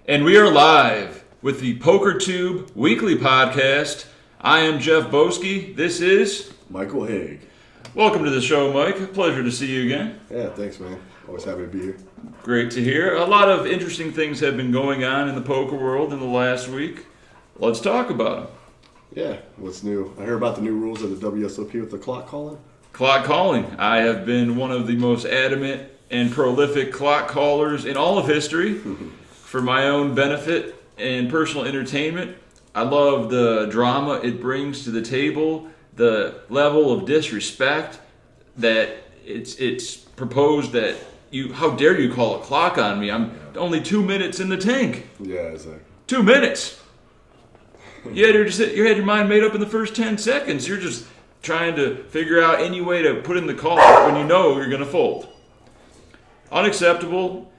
And we are live with the PokerTube weekly podcast. I am Jeff Boski. This is Michael Haag. Welcome to the show, Mike. Pleasure to see you again. Yeah, thanks, man. Always happy to be here. Great to hear. A lot of interesting things have been going on in the poker world in the last week. Let's talk about them. Yeah, what's new? I heard about the new rules of the WSOP with the clock calling. Clock calling. I have been one of the most adamant and prolific clock callers in all of history. For my own benefit and personal entertainment, I love the drama it brings to the table, the level of disrespect that it's proposed that how dare you call a clock on me? I'm only 2 minutes in the tank. Yeah, exactly. 2 minutes. You had your mind made up in the first 10 seconds. You're just trying to figure out any way to put in the call when you know you're going to fold. Unacceptable.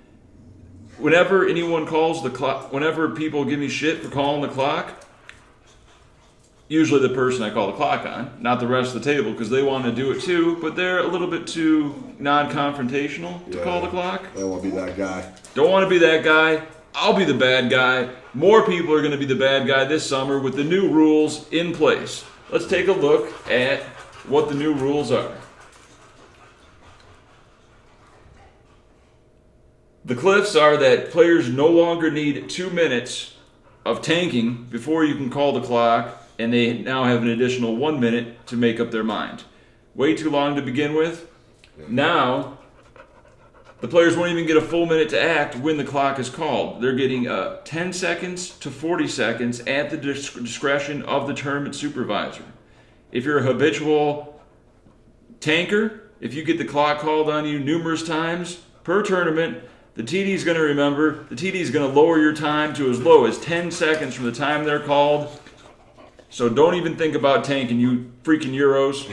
Whenever anyone calls the clock, whenever people give me shit for calling the clock, usually the person I call the clock on, not the rest of the table, because they want to do it too, but they're a little bit too non-confrontational to call the clock. I don't want to be that guy. Don't want to be that guy. I'll be the bad guy. More people are going to be the bad guy this summer with the new rules in place. Let's take a look at what the new rules are. The cliffs are that players no longer need 2 minutes of tanking before you can call the clock, and they now have an additional 1 minute to make up their mind. Way too long to begin with. Now, the players won't even get a full minute to act when the clock is called. They're getting 10 seconds to 40 seconds at the discretion of the tournament supervisor. If you're a habitual tanker, if you get the clock called on you numerous times per tournament, the TD is going to remember. The TD is going to lower your time to as low as 10 seconds from the time they're called. So don't even think about tanking, you freaking Euros.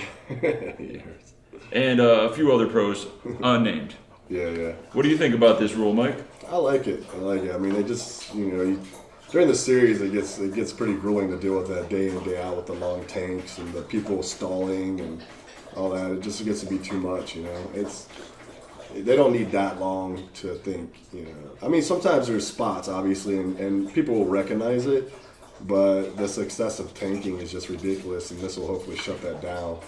And a few other pros, unnamed. Yeah. What do you think about this rule, Mike? I like it. I mean, they just, during the series, it gets pretty grueling to deal with that day in and day out with the long tanks and the people stalling and all that. It just gets to be too much, They don't need that long to think, I mean, sometimes there's spots, obviously, and people will recognize it, but this excessive tanking is just ridiculous, and this will hopefully shut that down.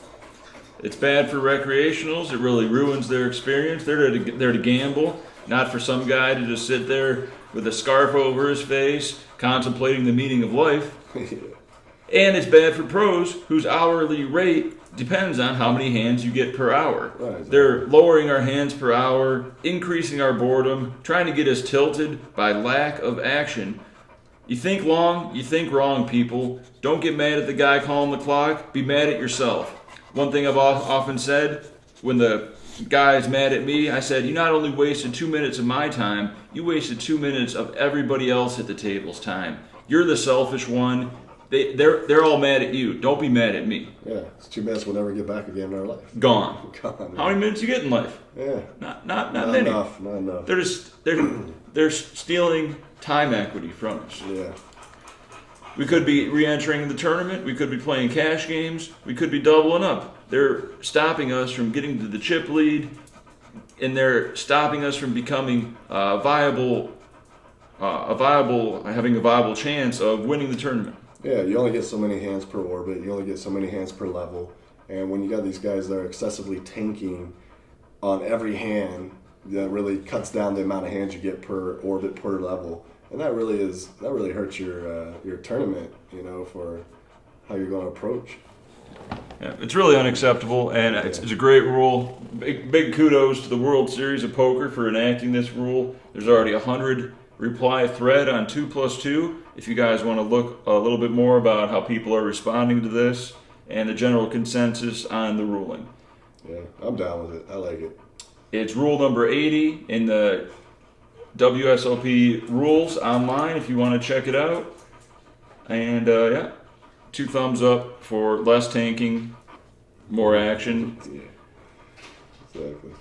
It's bad for recreationals. It really ruins their experience. They're to gamble, not for some guy to just sit there with a scarf over his face, contemplating the meaning of life. And it's bad for pros whose hourly rate depends on how many hands you get per hour. Right, exactly. They're lowering our hands per hour, increasing our boredom, trying to get us tilted by lack of action. You think long, you think wrong, people. Don't get mad at the guy calling the clock. Be mad at yourself. One thing I've often said, when the guy's mad at me, I said, you not only wasted 2 minutes of my time, you wasted 2 minutes of everybody else at the table's time. You're the selfish one. They're all mad at you. Don't be mad at me. Yeah, it's 2 minutes we'll never get back again in our life. Gone. Gone. How many minutes you get in life? Yeah. Not many. Enough. Not enough. They're stealing time equity from us. Yeah. We could be re-entering the tournament. We could be playing cash games. We could be doubling up. They're stopping us from getting to the chip lead, and they're stopping us from becoming having a viable chance of winning the tournament. Yeah, you only get so many hands per orbit. You only get so many hands per level. And when you got these guys that are excessively tanking on every hand, that really cuts down the amount of hands you get per orbit per level. And that really hurts your tournament, for how you're going to approach. Yeah, it's really unacceptable, and it's a great rule. Big kudos to the World Series of Poker for enacting this rule. There's already 100 reply thread on 2+2. If you guys want to look a little bit more about how people are responding to this and the general consensus on the ruling. Yeah, I'm down with it. I like it. It's rule number 80 in the WSOP rules online if you want to check it out. And 2 thumbs up for less tanking, more action. Yeah, exactly.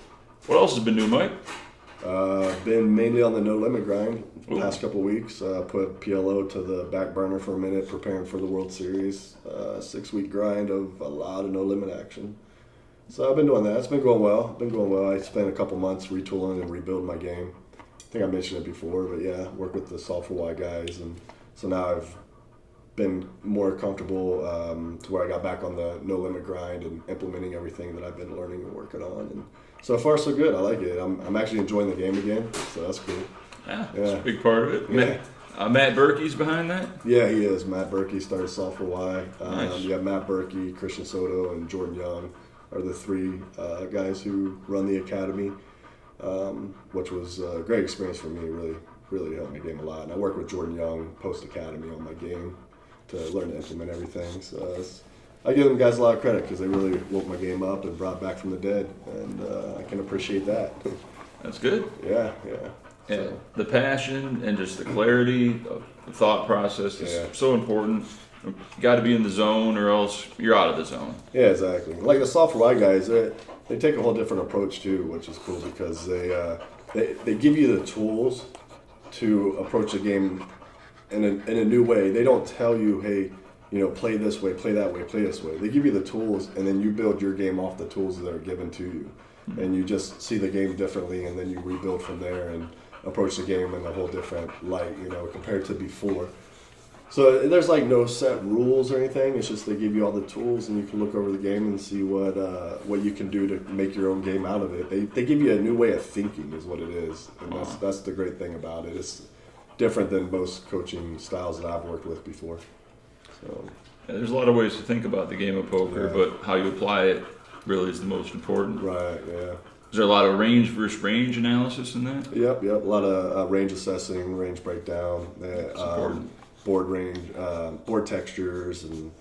What else has been new, Mike? Been mainly on the no limit grind the Ooh. past couple weeks. Put PLO to the back burner for a minute, preparing for the World Series. 6-week grind of a lot of no limit action. So I've been doing that. It's been going well. I spent a couple months retooling and rebuilding my game. think I mentioned it before, but yeah, work with the Solve for Why guys, and so now I've been more comfortable to where I got back on the no limit grind and implementing everything that I've been learning and working on. And so far, so good. I like it. I'm actually enjoying the game again, so that's cool. Yeah, that's a big part of it. Yeah. Matt Berkey's behind that? Yeah, he is. Matt Berkey started Solve for Why. Nice. You have Matt Berkey, Christian Soto, and Jordan Young are the three guys who run the academy, which was a great experience for me. Really helped my game a lot. And I worked with Jordan Young post-academy on my game to learn to implement everything. So I give them guys a lot of credit because they really woke my game up and brought back from the dead, and I can appreciate that. That's good. Yeah. Yeah, the passion and just the clarity of the thought process is so important. You got to be in the zone, or else you're out of the zone. Yeah, exactly. Like the Solve for Why guys, they take a whole different approach too, which is cool because they give you the tools to approach the game in a new way. They don't tell you, hey, play this way, play that way, play this way. They give you the tools, and then you build your game off the tools that are given to you, and you just see the game differently, and then you rebuild from there and approach the game in a whole different light, compared to before. So there's like no set rules or anything. It's just they give you all the tools, and you can look over the game and see what you can do to make your own game out of it. They give you a new way of thinking, is what it is, and that's the great thing about it. It's different than most coaching styles that I've worked with before. So there's a lot of ways to think about the game of poker, but how you apply it really is the most important. Right. Yeah. Is there a lot of range versus range analysis in that? Yep. A lot of range assessing, range breakdown, board range, board textures, and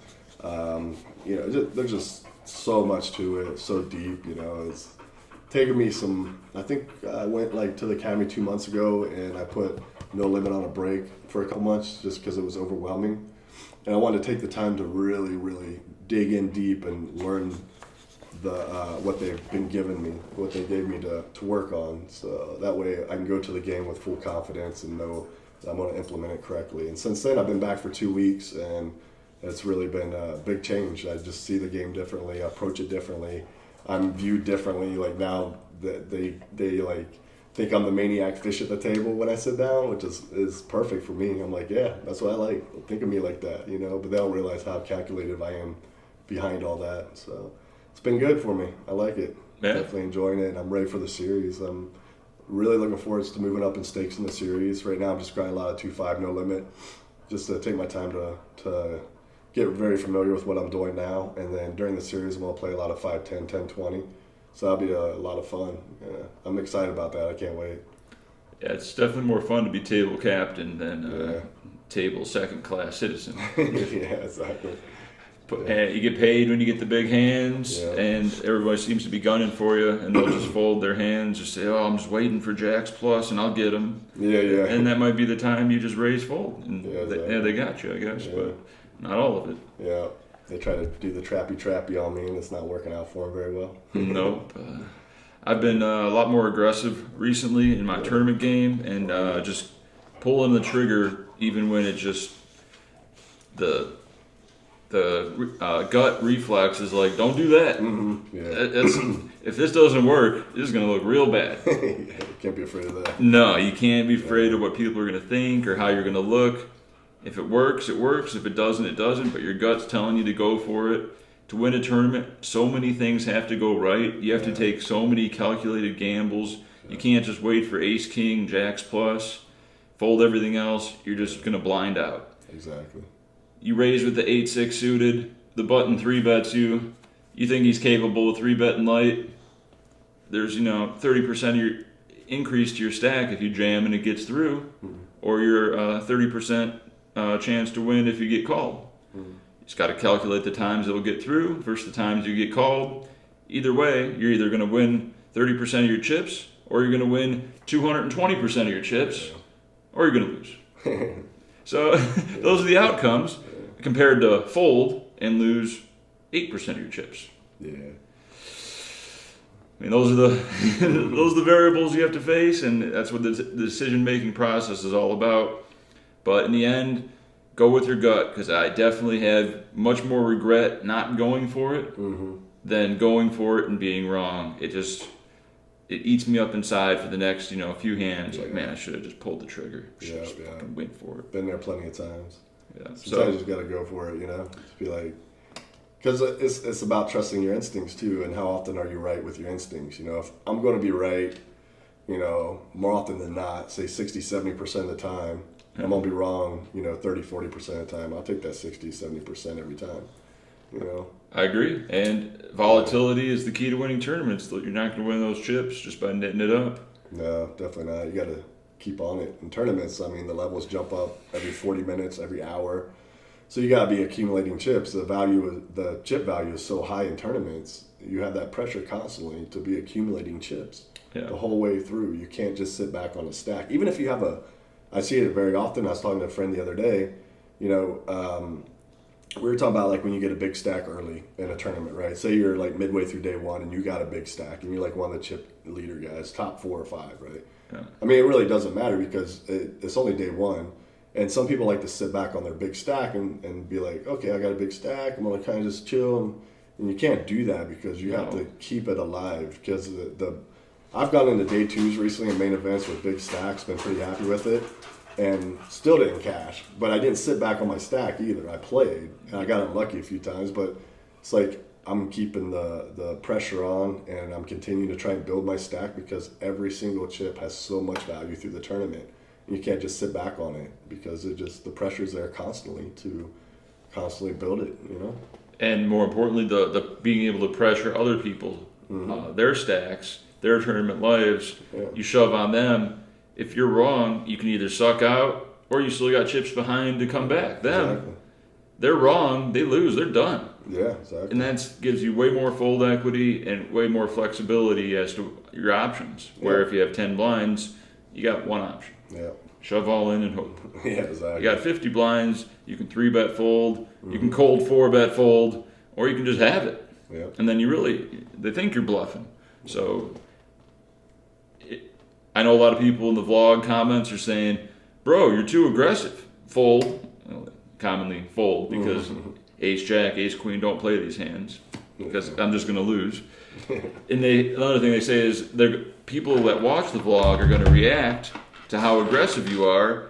there's just so much to it, so deep. It's taken me some. I think I went to the academy 2 months ago, and I put no limit on a break for a couple months just because it was overwhelming, and I wanted to take the time to really, really dig in deep and learn what they've been giving me, what they gave me to work on, so that way I can go to the game with full confidence and know that I'm going to implement it correctly. And since then, I've been back for 2 weeks, and it's really been a big change. I just see the game differently, I approach it differently, I'm viewed differently. Like now that they think I'm the maniac fish at the table when I sit down, which is perfect for me. I'm like, yeah, that's what I like. Think of me like that, but they don't realize how calculated I am behind all that. So it's been good for me. I like it. Yeah. Definitely enjoying it, and I'm ready for the series. I'm really looking forward to moving up in stakes in the series. Right now I'm just grinding a lot of 2-5 no limit, just to take my time to get very familiar with what I'm doing now. And then during the series I'm going to play a lot of 5-10, 10-20. So that'll be a lot of fun. Yeah, I'm excited about that. I can't wait. Yeah, it's definitely more fun to be table captain than table second class citizen. Yeah, exactly. You get paid when you get the big hands, and everybody seems to be gunning for you, and they'll just fold their hands, just say, "Oh, I'm just waiting for jacks plus, and I'll get them." Yeah. And that might be the time you just raise fold, and exactly. they got you, I guess, but not all of it. Yeah, they try to do the trappy on me, and it's not working out for them very well. Nope. I've been a lot more aggressive recently in my tournament game, and just pulling the trigger even when it's just the gut reflex is like, don't do that. Mm-hmm. Yeah. If this doesn't work, this is going to look real bad. You can't be afraid of that. No, you can't be afraid of what people are going to think or how you're going to look. If it works, it works. If it doesn't, it doesn't. But your gut's telling you to go for it. To win a tournament, so many things have to go right. You have to take so many calculated gambles. You can't just wait for ace, king, jacks plus, fold everything else. You're just going to blind out. Exactly. You raise with the 8-6 suited, the button 3-bets you. You think he's capable of 3-betting light. There's 30% of your increase to your stack if you jam and it gets through, or your 30% chance to win if you get called. You just got to calculate the times it'll get through versus the times you get called. Either way, you're either going to win 30% of your chips, or you're going to win 220% of your chips, or you're going to lose. So those are the outcomes compared to fold and lose 8% of your chips. Yeah. I mean, those are the variables you have to face, and that's what the decision-making process is all about. But in the end, go with your gut, because I definitely had much more regret not going for it than going for it and being wrong. it eats me up inside for the next, few hands. Like, Yeah. man, I should have just pulled the trigger. Should have just Yeah. fucking went for it. Been there plenty of times. Yeah. Sometimes So you just got to go for it, Just be like, because it's about trusting your instincts too, and how often are you right with your instincts? If I'm going to be right, more often than not, say 60, 70% of the time, I'm going to be wrong, 30, 40% of the time. I'll take that 60, 70% every time, I agree. And volatility is the key to winning tournaments. You're not going to win those chips just by knitting it up. No, definitely not. You got to keep on it. In tournaments, the levels jump up every 40 minutes, every hour. So you got to be accumulating chips. The chip value is so high in tournaments. You have that pressure constantly to be accumulating chips the whole way through. You can't just sit back on a stack. Even if you have I see it very often. I was talking to a friend the other day. We were talking about like when you get a big stack early in a tournament, right? Say you're like midway through day one and you got a big stack and you're like one of the chip leader guys, top 4 or 5, right? Yeah. It really doesn't matter because it's only day one. And some people like to sit back on their big stack and be like, okay, I got a big stack. I'm going to kind of just chill. And you can't do that because you have to keep it alive. Because I've gone into day twos recently in main events with big stacks, been pretty happy with it, and still didn't cash. But I didn't sit back on my stack either. I played, and I got unlucky a few times. But it's like I'm keeping the pressure on, and I'm continuing to try and build my stack because every single chip has so much value through the tournament. You can't just sit back on it because the pressure's there constantly to constantly build it, And more importantly, the being able to pressure other people, their stacks, their tournament lives. Yeah. You shove on them. If you're wrong, you can either suck out or you still got chips behind to come back. Exactly. They're wrong, they lose, they're done. Yeah, exactly. And that gives you way more fold equity and way more flexibility as to your options. Where if you have 10 blinds, you got one option. Yeah. Shove all in and hope. Yeah, exactly. You got 50 blinds, you can 3-bet fold, you can cold 4-bet fold, or you can just have it. Yeah. And then they think you're bluffing. So I know a lot of people in the vlog comments are saying, bro, you're too aggressive. Fold. Commonly fold because ace jack, ace queen don't play these hands because I'm just going to lose. And another thing they say is people that watch the vlog are going to react to how aggressive you are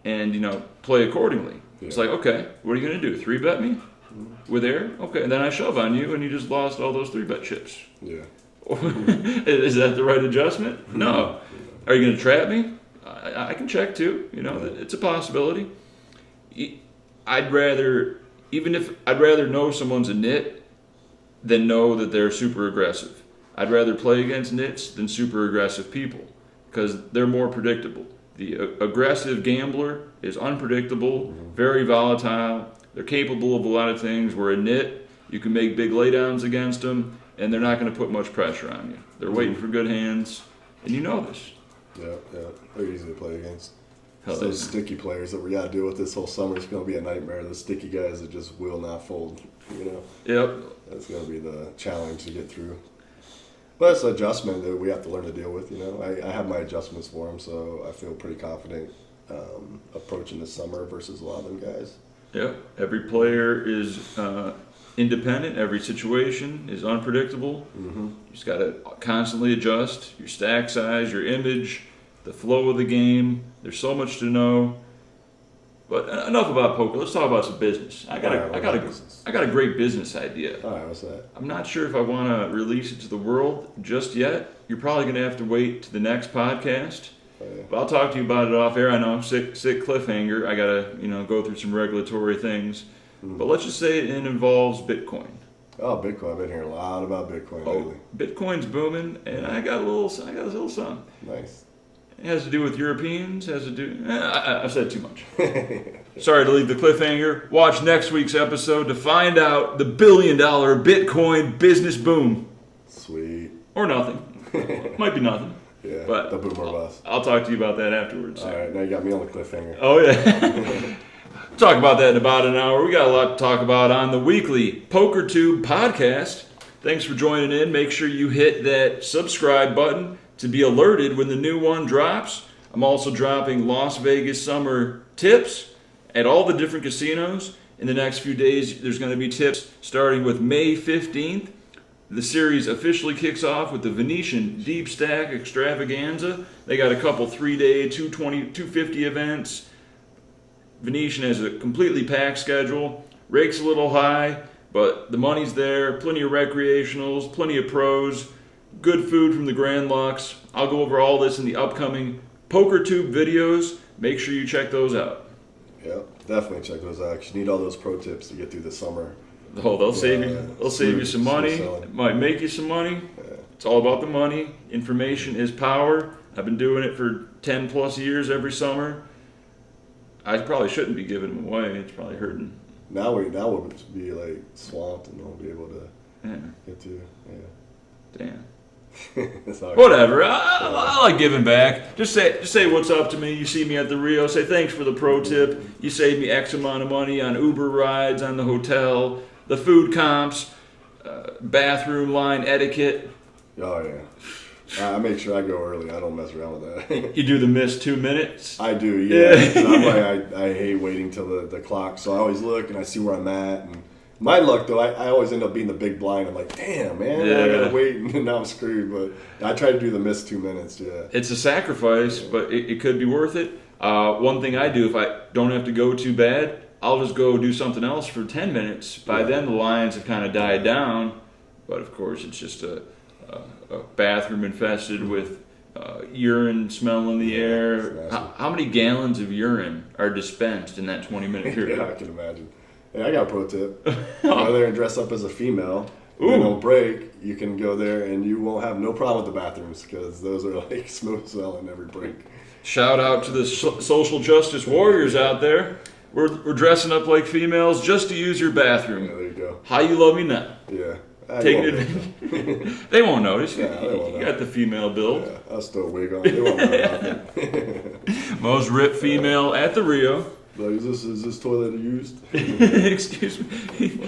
and, play accordingly. Yeah. It's like, okay, what are you going to do? 3-bet me with air? Okay, and then I shove on you and you just lost all those 3-bet chips. Yeah. Is that the right adjustment? No. Are you going to trap me? I can check too. It's a possibility. I'd rather know someone's a nit than know that they're super aggressive. I'd rather play against nits than super aggressive people because they're more predictable. The aggressive gambler is unpredictable, very volatile. They're capable of a lot of things. Where a nit, you can make big laydowns against them, and they're not going to put much pressure on you. They're waiting for good hands, and you know this. Yeah. They're easy to play against. Hell, those sticky players that we got to deal with this whole summer is going to be a nightmare. The sticky guys that just will not fold, Yep. That's going to be the challenge to get through. But it's an adjustment that we have to learn to deal with, I have my adjustments for them, so I feel pretty confident approaching the summer versus a lot of them guys. Yeah. Every player is independent. Every situation is unpredictable. You just got to constantly adjust your stack size, your image, the flow of the game. There's so much to know. But enough about poker. Let's talk about some business. I got a great business idea. All right, what's that? I'm not sure if I want to release it to the world just yet. You're probably going to have to wait to the next podcast. Oh, yeah. But I'll talk to you about it off air. I know I'm sick cliffhanger. I got to go through some regulatory things. But let's just say it involves Bitcoin. Oh, Bitcoin. I've been hearing a lot about Bitcoin lately. Bitcoin's booming, and I got a little something. Nice. It has to do with Europeans. I've said too much. Sorry to leave the cliffhanger. Watch next week's episode to find out the $1 billion Bitcoin business boom. Sweet. Or nothing. Might be nothing. Yeah, but the boom or bust. I'll talk to you about that afterwards. All right, now you got me on the cliffhanger. Oh, yeah. Talk about that in about an hour. We got a lot to talk about on the weekly PokerTube podcast. Thanks for joining in. Make sure you hit that subscribe button to be alerted when the new one drops. I'm also dropping Las Vegas summer tips at all the different casinos. In the next few days, there's going to be tips starting with May 15th The series officially kicks off with the Venetian Deep Stack Extravaganza. They got a couple 3-day, 250 events. Venetian has a completely packed schedule. Rake's a little high, but the money's there. Plenty of recreationals, plenty of pros, good food from the Grand Lux. I'll go over all this in the upcoming PokerTube videos. Make sure you check those out. Yep, definitely check those out. 'Cause you need all those pro tips to get through the summer. Oh, they'll save you. They'll save you some money. It might make you some money. It's all about the money. Information is power. I've been doing it for 10 plus years every summer. I probably shouldn't be giving them away. It's probably hurting. Now we'll be like swamped and won't be able to get to. Damn. Yeah. Whatever. I like giving back. Just say what's up to me. You see me at the Rio. Say thanks for the pro tip. You saved me X amount of money on Uber rides, on the hotel, the food comps, bathroom line etiquette. Oh yeah. I make sure I go early. I don't mess around with that. You do the missed 2 minutes. I do. Yeah. 'Cause I'm like, I hate waiting till the clock. So I always look and I see where I'm at. And my luck though, I always end up being the big blind. I'm like, damn man, I gotta wait, and now I'm screwed. But I try to do the missed 2 minutes. Yeah. It's a sacrifice, but it could be worth it. One thing I do if I don't have to go too bad, I'll just go do something else for 10 minutes. By then the lines have kind of died down, but of course it's just a bathroom infested with urine smell in the air. How many gallons of urine are dispensed in that 20-minute period? Yeah, I can imagine. Hey, I got a pro tip. Go there and dress up as a female. When on break, you can go there and you won't have no problem with the bathrooms because those are like smooth sailing every break. Shout out to the social justice warriors out there. We're dressing up like females just to use your bathroom. Yeah, there you go. How you love me now? Yeah. Taking advantage. They won't notice. Yeah, they won't you know. got the female build. Yeah, I'll still wig on. They won't know nothing. Most ripped female at the Rio. Like, is this toilet used? Excuse me.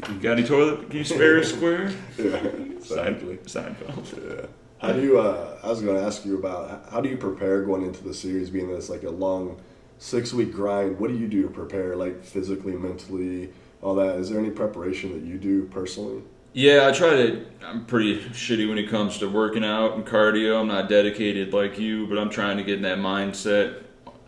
You got any toilet? Can you spare a square? Yeah, exactly. Seinfeld. Yeah. How do you? I was going to ask you about how do you prepare going into the series, being that it's like a long 6-week grind. What do you do to prepare, like physically, mentally, all that? Is there any preparation that you do personally? Yeah, I'm pretty shitty when it comes to working out and cardio. I'm not dedicated like you, but I'm trying to get in that mindset.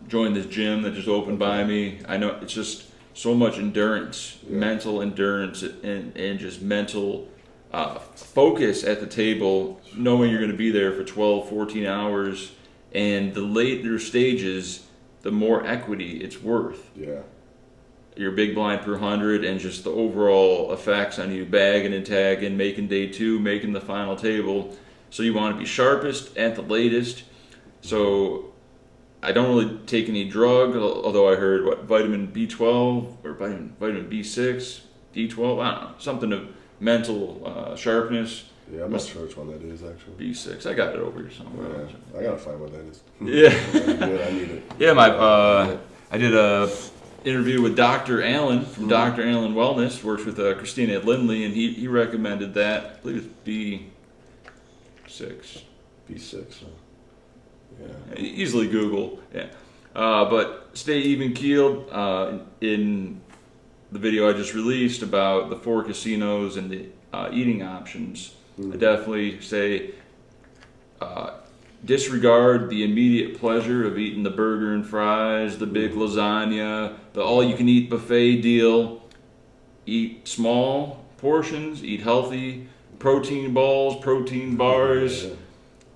Join this gym that just opened by me. I know it's just so much endurance, mental endurance, and just mental focus at the table, knowing you're going to be there for 12, 14 hours. And the later stages, the more equity it's worth. Yeah. Your big blind per 100 and just the overall effects on you bagging and tagging, making day 2, making the final table. So you want to be sharpest at the latest. So I don't really take any drug, although I heard vitamin B12 or vitamin B6, D12, I don't know, something of mental sharpness. Yeah, I'm not sure which one that is actually. B6, I got it over here somewhere. Yeah, I gotta find what that is. Yeah. Good, I need it. Yeah, I did a interview with Dr. Allen from Dr. Allen Wellness, works with Christina Lindley, and he recommended that. I believe it's B6. B6. Huh? Yeah. Easily Google. Yeah. But stay even keeled. In the video I just released about the 4 casinos and the eating options, I definitely say disregard the immediate pleasure of eating the burger and fries, the big lasagna, the all-you-can-eat buffet deal. Eat small portions, eat healthy, protein balls, protein bars.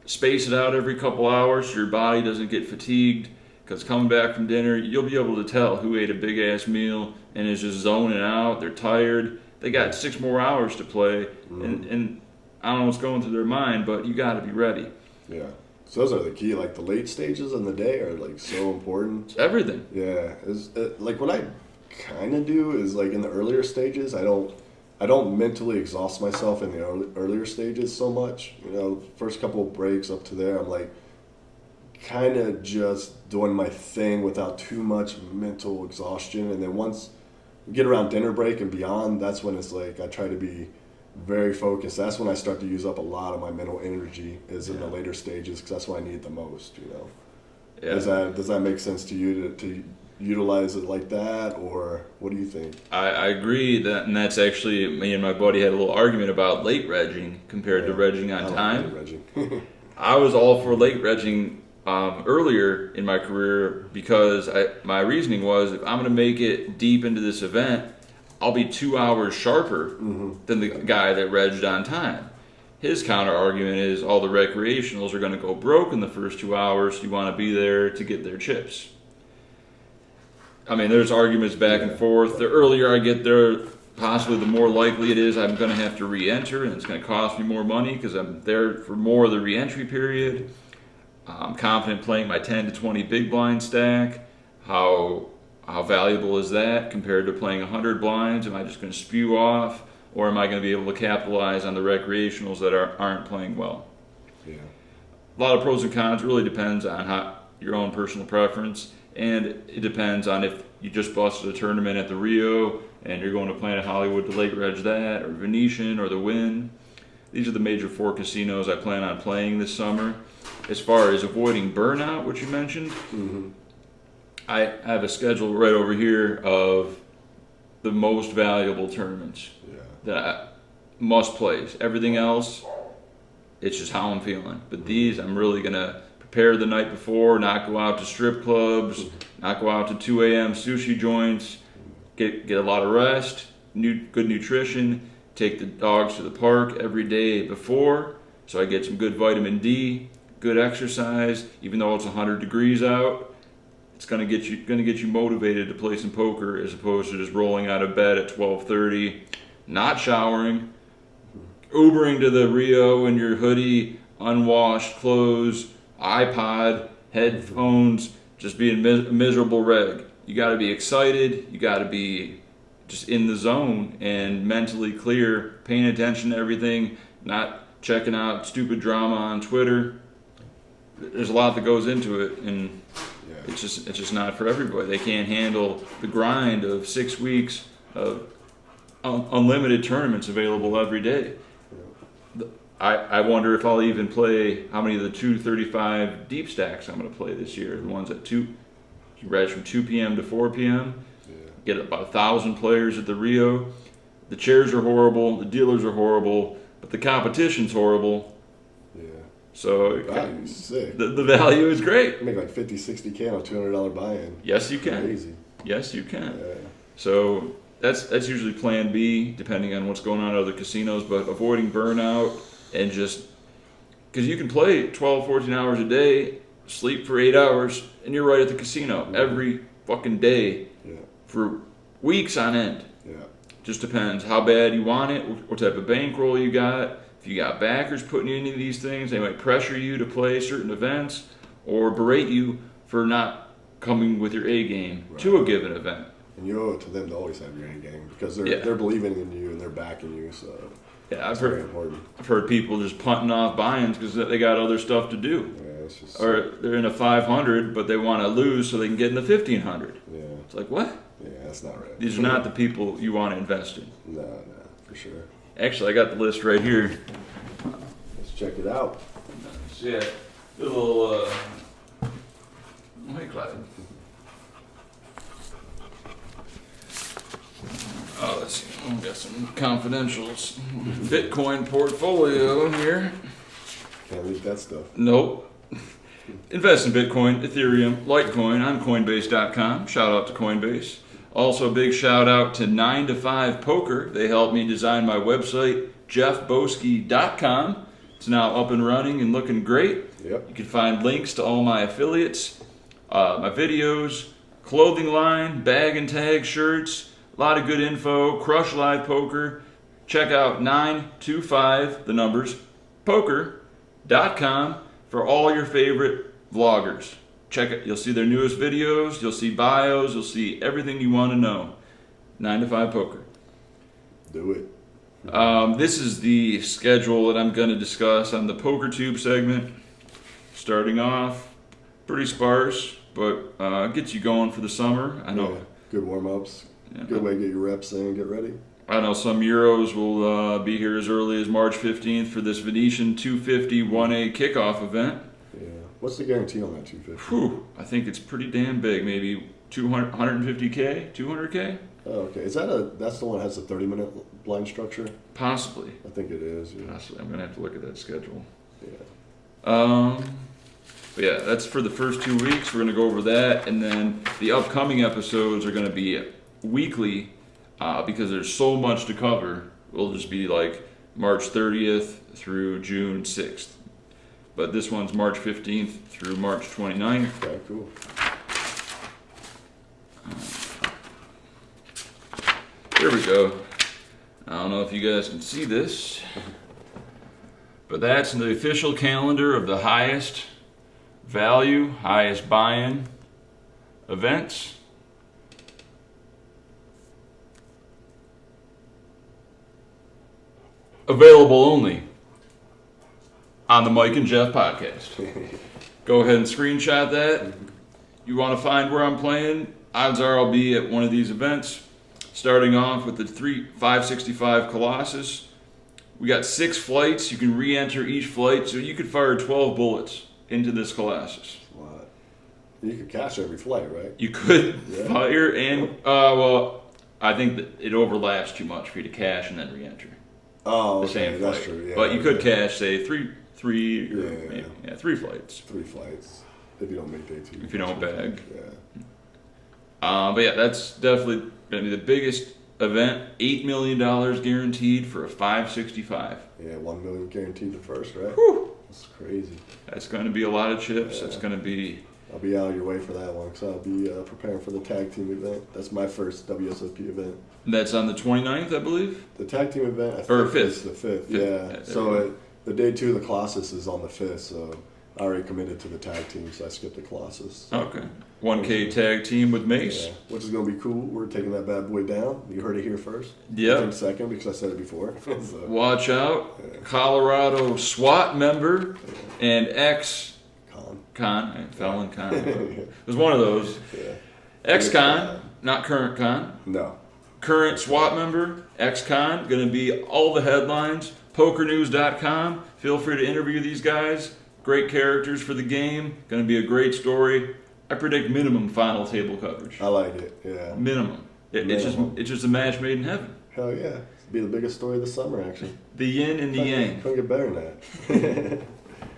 Space it out every couple hours so your body doesn't get fatigued, because coming back from dinner, you'll be able to tell who ate a big-ass meal and is just zoning out. They're tired. They got 6 more hours to play, and I don't know what's going through their mind, but you got to be ready. Yeah. So those are the key. Like the late stages in the day are like so important. It's everything. Yeah. Like what I kind of do is like in the earlier stages, I don't mentally exhaust myself in the earlier stages so much. You know, first couple of breaks up to there, I'm like kind of just doing my thing without too much mental exhaustion. And then once we get around dinner break and beyond, that's when it's like I try to be very focused. That's when I start to use up a lot of my mental energy is in the later stages, because that's when I need it the most, you know. Yeah. Does that make sense to you to utilize it like that, or what do you think? I agree that, and that's actually, me and my buddy had a little argument about late regging compared to regging on time. Late regging. I was all for late regging earlier in my career because my reasoning was, if I'm going to make it deep into this event, I'll be 2 hours sharper than the guy that regged on time. His counter argument is all the recreationals are going to go broke in the first 2 hours. So you want to be there to get their chips. I mean, there's arguments back and forth. The earlier I get there, possibly the more likely it is I'm going to have to re-enter, and it's going to cost me more money because I'm there for more of the re-entry period. I'm confident playing my 10 to 20 big blind stack. How valuable is that compared to playing 100 blinds? Am I just going to spew off, or am I going to be able to capitalize on the recreationals that aren't playing well? Yeah. A lot of pros and cons. It really depends on your own personal preference, and it depends on if you just busted a tournament at the Rio and you're going to Planet Hollywood to late reg that, or Venetian, or the Wynn. These are the major 4 casinos I plan on playing this summer. As far as avoiding burnout, which you mentioned, I have a schedule right over here of the most valuable tournaments that I must play. Everything else, it's just how I'm feeling. But these, I'm really going to prepare the night before, not go out to strip clubs, not go out to 2 a.m. sushi joints, get a lot of rest, good nutrition, take the dogs to the park every day before, so I get some good vitamin D, good exercise. Even though it's 100 degrees out, it's going to get you motivated to play some poker, as opposed to just rolling out of bed at 12:30, not showering, Ubering to the Rio in your hoodie, unwashed clothes, iPod, headphones, just being a miserable reg. You got to be excited. You got to be just in the zone and mentally clear, paying attention to everything, not checking out stupid drama on Twitter. There's a lot that goes into it, and it's just not for everybody. They can't handle the grind of 6 weeks of unlimited tournaments available every day. I wonder if I'll even play how many of the 235 deep stacks I'm going to play this year. The ones at you reg from 2 p.m. to 4 p.m. Get about 1,000 players at the Rio. The chairs are horrible. The dealers are horrible. But the competition's horrible. Yeah. So sick. The value is great. You make like 50, 60K on a $200 buy-in. Yes, you can. Crazy. Yes, you can. Yeah. So that's usually plan B, depending on what's going on at other casinos. But avoiding burnout, and just because you can play 12, 14 hours a day, sleep for 8 hours, and you're right at the casino every fucking day for weeks on end. Yeah. Just depends how bad you want it, what type of bankroll you got. If you got backers putting you into these things, they might pressure you to play certain events or berate you for not coming with your A game to a given event. And you owe it to them to always have your A game, because they're believing in you and they're backing you. So I've heard people just punting off buy-ins because they got other stuff to do. Yeah, or they're in a 500, but they want to lose so they can get in the 1500. Yeah. It's like, what? Yeah, that's not right. These are not the people you want to invest in. No, for sure. Actually, I got the list right here. Let's check it out. Yeah, little mic cloud. Oh, let's see. I've got some confidentials. Bitcoin portfolio here. Can't leak that stuff. Nope. Invest in Bitcoin, Ethereum, Litecoin on Coinbase.com. Shout out to Coinbase. Also, big shout out to 9 to 5 Poker. They helped me design my website, jeffboski.com. It's now up and running and looking great. Yep. You can find links to all my affiliates, my videos, clothing line, bag and tag shirts, a lot of good info, Crush Live Poker. Check out 925, the numbers, poker.com for all your favorite vloggers. Check it. You'll see their newest videos. You'll see bios. You'll see everything you want to know. 9 to 5 Poker. Do it. This is the schedule that I'm going to discuss on the PokerTube segment. Starting off, pretty sparse, but gets you going for the summer. I know. Yeah, good warm-ups. Yeah. Good way to get your reps in and get ready. I know some Euros will be here as early as March 15th for this Venetian 250 1A kickoff event. Yeah. What's the guarantee on that 250? Whew, I think it's pretty damn big. Maybe 200, 150K, 200K? Oh, okay. That's the one that has the 30-minute blind structure? Possibly. I think it is, yeah. Possibly. I'm going to have to look at that schedule. Yeah. But yeah, that's for the first 2 weeks. We're going to go over that. And then the upcoming episodes are going to be weekly because there's so much to cover. It'll just be like March 30th through June 6th. But this one's March 15th through March 29th. Okay, cool. There we go. I don't know if you guys can see this, but that's the official calendar of the highest value, highest buy-in events. Available only on the Mike and Jeff podcast. Go ahead and screenshot that. You want to find where I'm playing? Odds are I'll be at one of these events. Starting off with the 565 Colossus. We got 6 flights. You can re-enter each flight, so you could fire 12 bullets into this Colossus. What? You could cash every flight, right? You could fire and, well, I think that it overlaps too much for you to cash and then re-enter. Oh, the same flight. That's true. Yeah, but you could yeah. cash, say, three flights. 3 flights. If you don't make day 2. If you don't bag. Yeah. But yeah, that's definitely going to be the biggest event. $8 million guaranteed for a 565. Yeah, $1 million guaranteed the first, right? Whew. That's crazy. That's going to be a lot of chips. Yeah. That's going to be... I'll be out of your way for that one because I'll be preparing for the tag team event. That's my first WSOP event. That's on the 29th, I believe? The tag team event, I Or think 5th. is the 5th. Yeah, Yeah. So the day 2 of the Colossus is on the 5th, so I already committed to the tag team, so I skipped the Colossus. Okay. 1K tag team with Mace. Yeah, which is going to be cool. We're taking that bad boy down. You heard it here first. Yep. I think second because I said it before. So, Watch out. Yeah. Colorado SWAT member and Con. felon con. It was one of those. Yeah. Ex-con, not current con. No. Current SWAT member, ex-con, going to be all the headlines. PokerNews.com. Feel free to interview these guys. Great characters for the game. Going to be a great story. I predict minimum final table coverage. I like it. Yeah. Minimum. It's just a match made in heaven. Hell yeah. It'd be the biggest story of the summer, actually. The yin and the yang. Couldn't get better than that.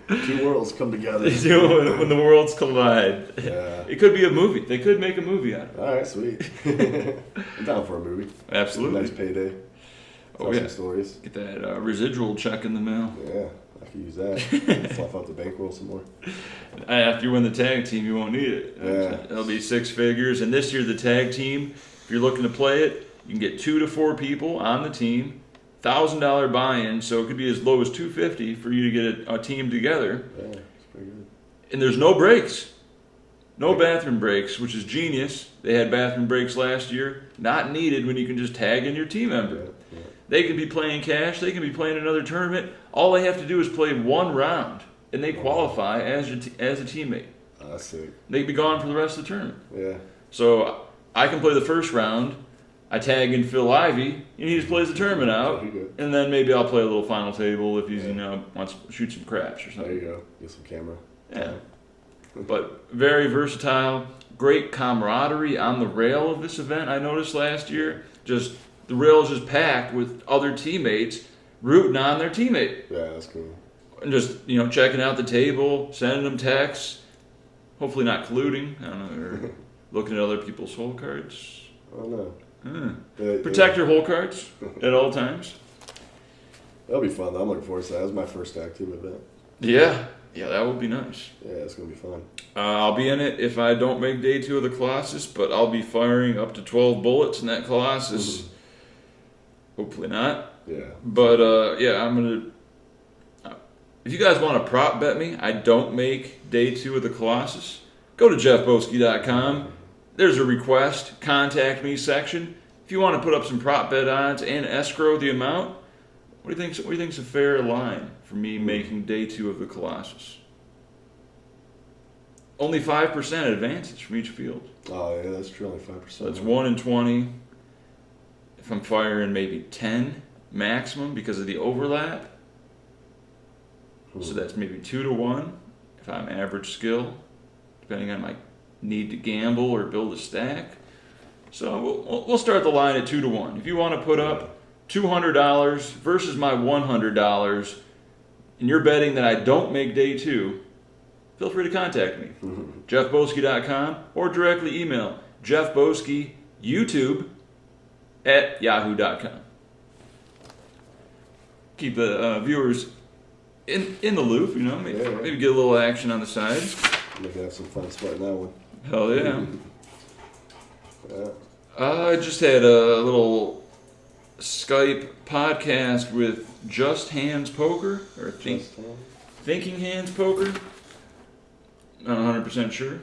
2 worlds come together. When the worlds collide. Yeah. It could be a movie. They could make a movie out of it. All right, sweet. I'm down for a movie. Absolutely. Nice payday. Oh, Tell yeah. some stories. Get that residual check in the mail. Yeah, I could use that. Fluff out the bankroll some more. After you win the tag team, you won't need it. Yeah. It'll be 6 figures. And this year, the tag team, if you're looking to play it, you can get 2 to 4 people on the team. $1,000 buy-in, so it could be as low as $250 for you to get a team together. Yeah, it's pretty good. And there's no breaks. No bathroom breaks, which is genius. They had bathroom breaks last year. Not needed when you can just tag in your team member. Yeah. They can be playing cash. They can be playing another tournament. All they have to do is play 1 round, and they qualify as a teammate. That's sick. They can be gone for the rest of the tournament. Yeah. So I can play the first round. I tag in Phil Ivey, and he just plays the tournament out. And then maybe I'll play a little final table if he's wants to shoot some craps or something. There you go. Get some camera. Yeah. But very versatile. Great camaraderie on the rail of this event. I noticed last year, just the rail is just packed with other teammates rooting on their teammate. Yeah, that's cool. And just, checking out the table, sending them texts, hopefully not colluding, I don't know, or looking at other people's hole cards. I don't know. Protect your hole cards at all times. That'll be fun, though. I'm looking forward to that. That was my first tag team event. Yeah, that would be nice. Yeah, it's going to be fun. I'll be in it if I don't make day 2 of the Colossus, but I'll be firing up to 12 bullets in that Colossus. Mm-hmm. Hopefully not. Yeah. But, I'm going to... If you guys want to prop bet me, I don't make day 2 of the Colossus, go to jeffboski.com. There's a request, contact me section. If you want to put up some prop bet odds and escrow the amount, what do you think's a fair line for me making day 2 of the Colossus? Only 5% advantage from each field. Oh, yeah, that's true. Only 5%. So it's 1 in 20. If I'm firing maybe 10 maximum because of the overlap, so that's maybe 2 to 1 if I'm average skill, depending on my need to gamble or build a stack. So we'll start the line at 2-1. If you want to put up $200 versus my $100, and you're betting that I don't make day 2, feel free to contact me. JeffBoski.com or directly email JeffBoskiYouTube@yahoo.com. Keep the viewers in the loop, maybe get a little action on the side. Maybe have some fun sweating that one. Hell yeah. Yeah. I just had a little Skype podcast with Just Hands Poker, or Thinking Hands Poker. Not 100% sure.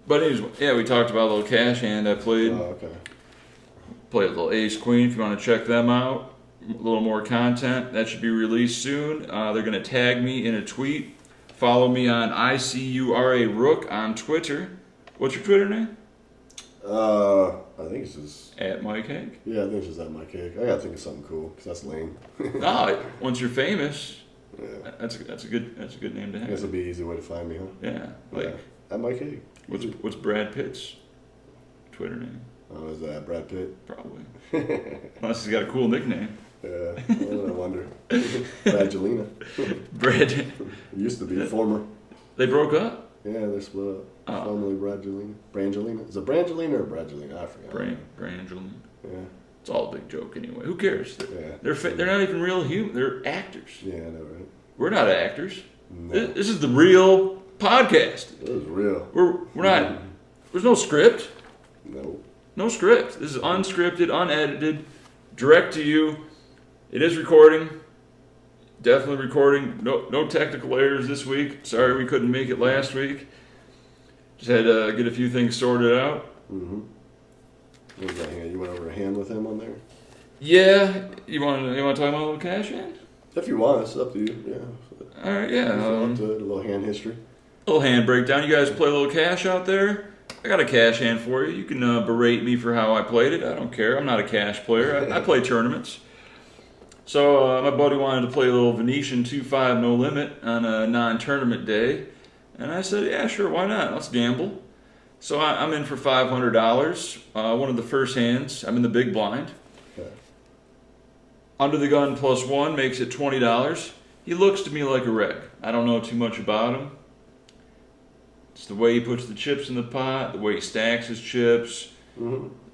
But anyways, yeah, we talked about a little cash hand I played. Oh, okay. Played a little Ace Queen if you want to check them out. A little more content. That should be released soon. They're going to tag me in a tweet. Follow me on ICURA Rook on Twitter. What's your Twitter name? I think it's just... At Mike Haag? Yeah, I think it's just at Mike Haag. I gotta think of something cool, because that's lame. Once you're famous, Yeah. that's a good name to I have. guess it'd be an easy way to find me, huh? Yeah, At Mike Haag. what's Brad Pitt's Twitter name? Oh, is that Brad Pitt? Probably. Unless he's got a cool nickname. Yeah, I wonder. Bradgelina. Brad. It used to be, former. They broke up? Yeah, they're split up. Oh. Formerly Bradgelina. Brangelina? Is it Brangelina or Bradgelina? I forgot. Brangelina. Yeah. It's all a big joke anyway. Who cares? Yeah. They're not even real human. They're actors. Yeah, I know, right? We're not actors. No. This is the real podcast. It was real. We're not. There's no script. No. No script. This is unscripted, unedited, direct to you. It is recording. Definitely recording. No technical errors this week. Sorry we couldn't make it last week. Just had to get a few things sorted out. Mm-hmm. What was that hand? You went over a hand with him on there? Yeah. You want to talk about a little cash hand? If you want, it's up to you. Yeah. All right. Yeah. If you want to, a little hand history. A little hand breakdown. You guys play a little cash out there? I got a cash hand for you. You can berate me for how I played it. I don't care. I'm not a cash player. I play tournaments. So my buddy wanted to play a little Venetian 2-5 no limit on a non-tournament day. And I said, yeah, sure, why not? Let's gamble. So I'm in for $500. One of the first hands. I'm in the big blind. Okay. Under the gun +1 makes it $20. He looks to me like a wreck. I don't know too much about him. It's the way he puts the chips in the pot, the way he stacks his chips,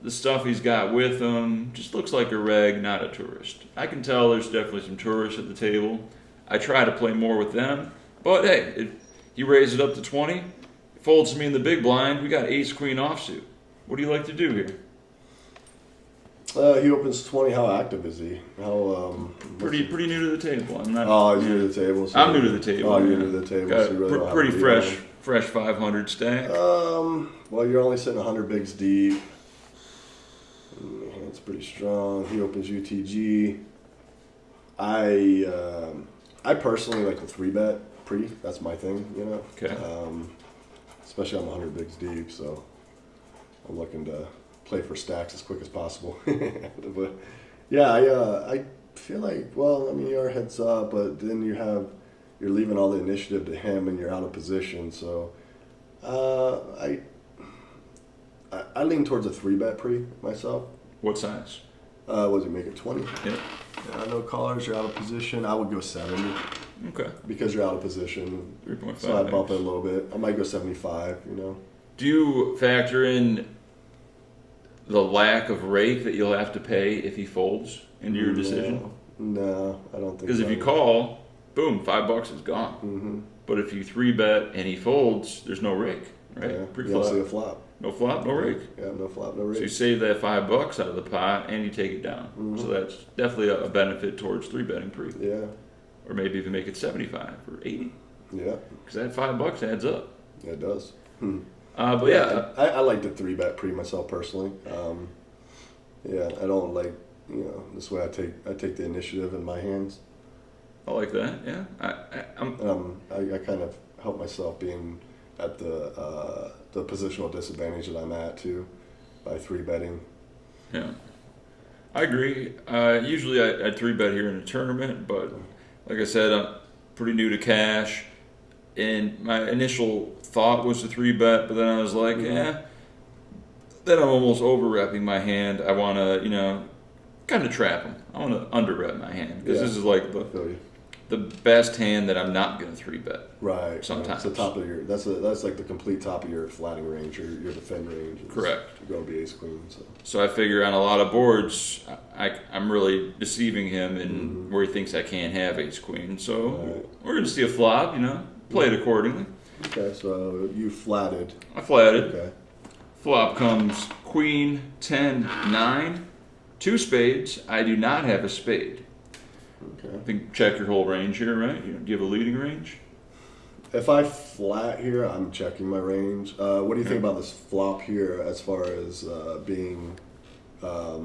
the stuff he's got with him. Just looks like a reg, not a tourist. I can tell there's definitely some tourists at the table. I try to play more with them. But hey, he raised it up to 20. Folds me in the big blind. We got ace queen offsuit. What do you like to do here? He opens 20. How active is he? How Pretty new to the table. I'm not. Oh, he's new to the table. So I'm new to the table. Oh, you're new to the table. Got so you really don't pretty have to be fresh 500 stack. Well, you're only sitting 100 bigs deep. It's pretty strong. He opens UTG. I personally like the 3-bet pre. That's my thing, Okay. Especially on the 100 bigs deep. So I'm looking to play for stacks as quick as possible. But yeah, I feel like, well, I mean, you are heads up, but then you're leaving all the initiative to him, and you're out of position. So I lean towards a 3-bet pre myself. What size? Was he make it 20? Yeah. No callers, you're out of position. I would go 70. Okay. Because you're out of position. 3.5. So I bump it a little bit. I might go 75, Do you factor in the lack of rake that you'll have to pay if he folds into your decision? No, I don't think so. Because if you call, boom, $5 is gone. Mm-hmm. But if you 3-bet and he folds, there's no rake, right? Yeah, Pretty you don't flat. see a flop. No flop, no rake. Yeah, no flop, no So you rake. save that $5 out of the pot and you take it down. Mm-hmm. So that's definitely a benefit towards 3-betting pre. Yeah, Or maybe even make it 75 or 80. yeah, Because that $5 adds up. it does. But yeah. I like the 3-bet pre myself personally. Yeah, I don't like, this way I take the initiative in my hands. I like that, yeah. I kind of help myself being at the positional disadvantage that I'm at too, by 3-betting. Yeah, I agree. Usually I 3-bet here in a tournament, but like I said, I'm pretty new to cash. And my initial thought was to 3-bet, but then I was like, then I'm almost over-repping my hand. I want to, kind of trap him. I want to under-rep my hand because this is like the best hand that I'm not going to 3-bet. Right. Sometimes. It's the top of your. That's like the complete top of your flatting range or your defend range. Correct. You're going to be ace queen. So I figure on a lot of boards, I'm really deceiving him in where he thinks I can't have ace queen. So we're going to see a flop. Play it accordingly. Okay. So you flatted. I flatted. Okay. Flop comes queen 10-9, 2 spades. I do not have a spade. Okay. I think check your whole range here, right? Do you have a leading range? If I flat here, I'm checking my range. What do you think about this flop here as far as being a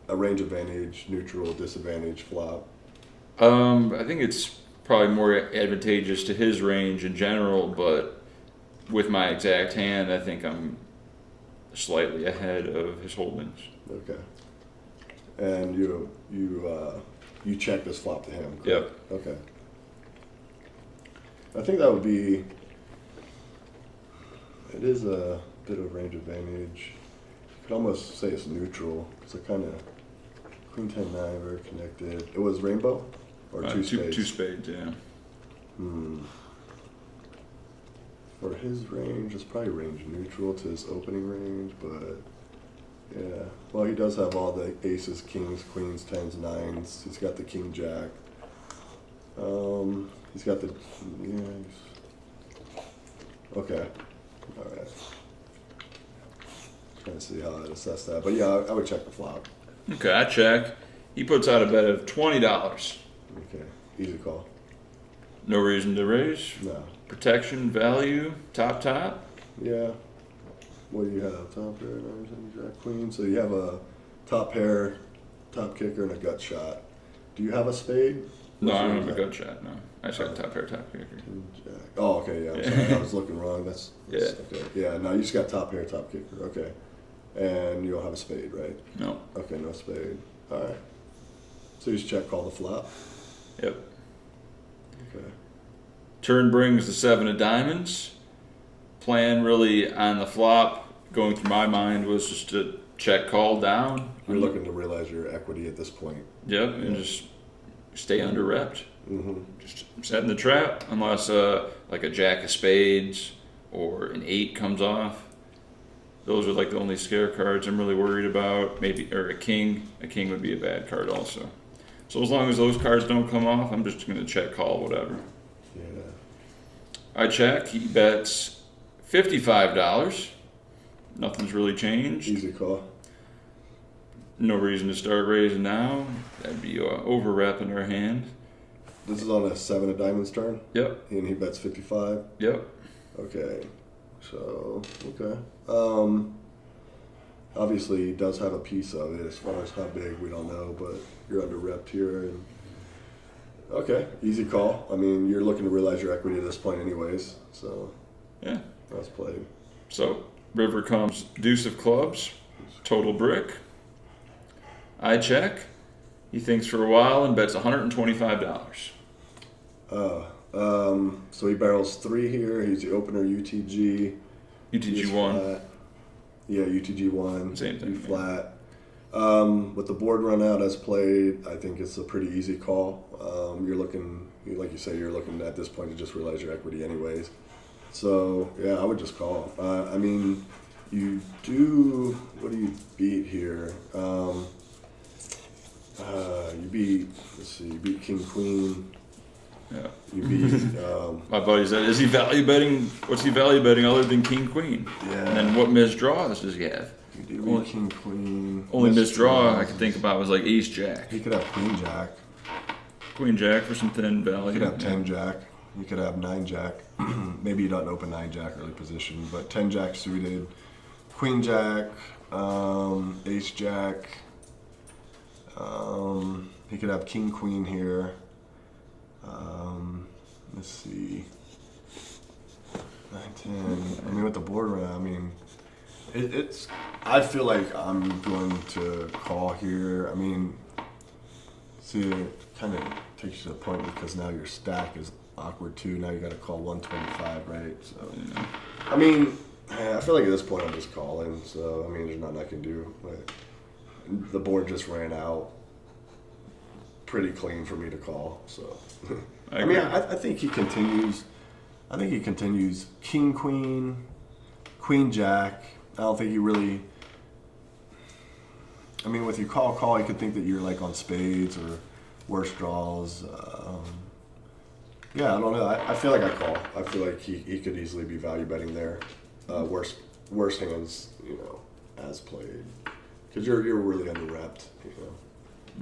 range advantage, neutral, disadvantage flop? I think it's probably more advantageous to his range in general, but with my exact hand, I think I'm slightly ahead of his holdings. Okay. And you check this flop to him, correct? Yep. Okay. I think that would be. It is a bit of range advantage. You could almost say it's neutral because it kind of queen 10-9 very connected. It was rainbow or 2 spades. 2 spades, yeah. For his range, it's probably range neutral to his opening range, but yeah. Well, he does have all the aces, kings, queens, 10s, 9s. He's got the king jack. He's got the okay. All right. Trying to see how I'd assess that, but yeah, I would check the flop. Okay, I check. He puts out a bet of $20. Okay, easy call. No reason to raise. No. Protection, value, top. Yeah. What do you have? Top pair, 9, 7, jack, queen. So you have a top pair, top kicker, and a gut shot. Do you have a spade? No, I don't have a gut shot. No, I just got top pair, top kicker. Jack. Oh, okay. Yeah. I'm sorry. I was looking wrong. That's Yeah. Okay. Yeah. No, you just got top pair, top kicker. Okay. And you don't have a spade, right? No. Okay. No spade. All right. So you just check call the flop. Yep. Okay. Turn brings the 7 of diamonds. Plan really on the flop, going through my mind, was just to check call down. You're looking to realize your equity at this point. Yep, and just stay under repped. Mm-hmm. Just set in the trap, unless like a jack of spades or an 8 comes off. Those are like the only scare cards I'm really worried about. Maybe, or a king. A king would be a bad card also. So as long as those cards don't come off, I'm just going to check call whatever. Yeah. I check. He bets $55. Nothing's really changed. Easy call. No reason to start raising now. That'd be over repping our hand. This is on a 7 of diamonds turn. Yep. And he bets 55. Yep. Okay. So, okay. Obviously, he does have a piece of it. As far as how big, we don't know, but you're under repped here. And okay, easy call. I mean, you're looking to realize your equity at this point anyways. So, Yeah. that's played. So river comes deuce of clubs, total brick. I check. He thinks for a while and bets $125. So he barrels 3 here. He's the opener UTG. UTG He's 1. flat. Yeah, UTG 1. Same thing, You yeah. flat. With the board run out as played, I think it's a pretty easy call. You're looking, like you say, you're looking at this point to just realize your equity anyways. So, yeah, I would just call. I mean, you do, what do you beat here? You beat, let's see, you beat King Queen. Yeah. You beat, My buddy said, is he value betting? What's he value betting other than King Queen? Yeah. And then what missed draws does he have? you do beat King Queen. Only missed draw draws. I could think about was like Ace Jack. He could have Queen Jack. Queen Jack for some thin value. You could have 10 Jack. You could have 9 Jack. Maybe you don't open 9 Jack early position, but 10 Jack suited. Queen Jack, Ace Jack. He could have King Queen here. Let's see. 9, 10. I mean, with the board run, I mean, it's. I feel like I'm going to call here. I mean, see, it kind of takes you to the point because now your stack is awkward too. Now you got to call 125, right? So, I mean, I feel like at this point I'm just calling. So, I mean, there's nothing I can do. But the board just ran out pretty clean for me to call. So, I mean, I think he continues. I think he continues king, queen, queen, jack. I don't think he really. I mean, with you call, you could think that you're like on spades or worse draws. Yeah, I don't know. I feel like I call. I feel like he could easily be value betting there. Worse hands, as played, because you're really under-repped,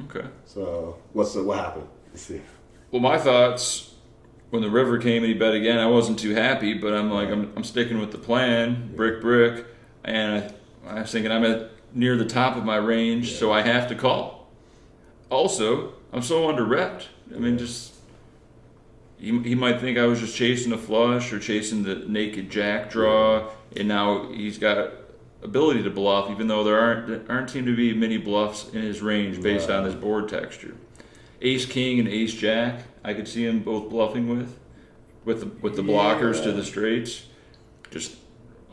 Okay. So what happened? Let's see. Well, my thoughts when the river came and he bet again, I wasn't too happy, but I'm like, I'm sticking with the plan, brick, and I was thinking I'm at near the top of my range, so I have to call. Also, I'm so under-repped. I mean, just he might think I was just chasing a flush or chasing the naked jack draw, and now he's got ability to bluff, even though there aren't seem to be many bluffs in his range based on his board texture. Ace king and ace jack, I could see him both bluffing with the blockers to the straights, just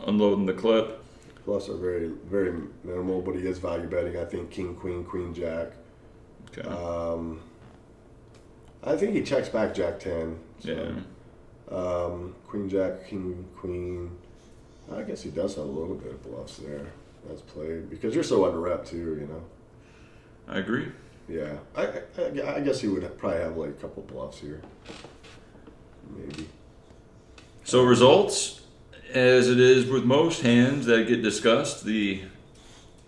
unloading the clip. Bluffs are very, very minimal, but he is value betting. I think king, queen, queen, jack. Okay. I think he checks back jack 10. So, Yeah. Queen, jack, king, queen. I guess he does have a little bit of bluffs there as played because you're so under-rep too, I agree. Yeah, I guess he would probably have like a couple bluffs here, maybe. So results, as it is with most hands that get discussed, the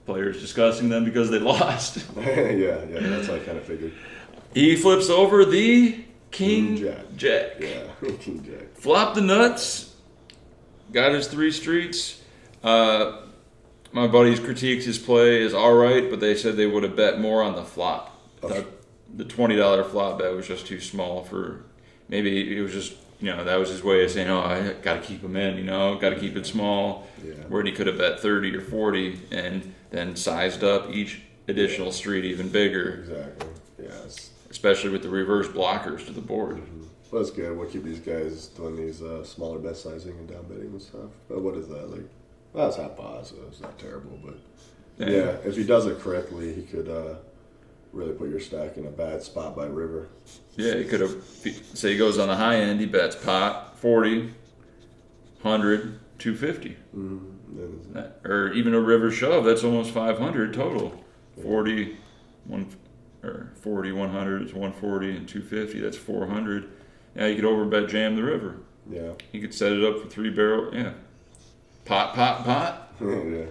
players discussing them because they lost. yeah, that's what I kind of figured. He flips over the king jack. Yeah, king jack. Flopped the nuts. Got his 3 streets. My buddies critiqued his play as all right, but they said they would have bet more on the flop. The $20 flop bet was just too small for. Maybe it was just that was his way of saying, oh, I got to keep him in. Got to keep it small. Yeah. Where he could have bet 30 or 40 and then sized up each additional street even bigger. Exactly. Yes. Especially with the reverse blockers to the board. Mm-hmm. Well, that's good. We'll keep these guys doing these smaller bet sizing and down betting and stuff. But what is that like? Well, that's half pot, so it's not terrible. But yeah, if he does it correctly, he could really put your stack in a bad spot by river. Yeah, he could have. Say he goes on the high end, he bets pot 40, 100, 250, or even a river shove. That's almost 500 total. 40, 100 is 140, and 250. That's 400. Yeah, you could overbet jam the river. Yeah. You could set it up for 3 barrel. Yeah. Pot. Yeah.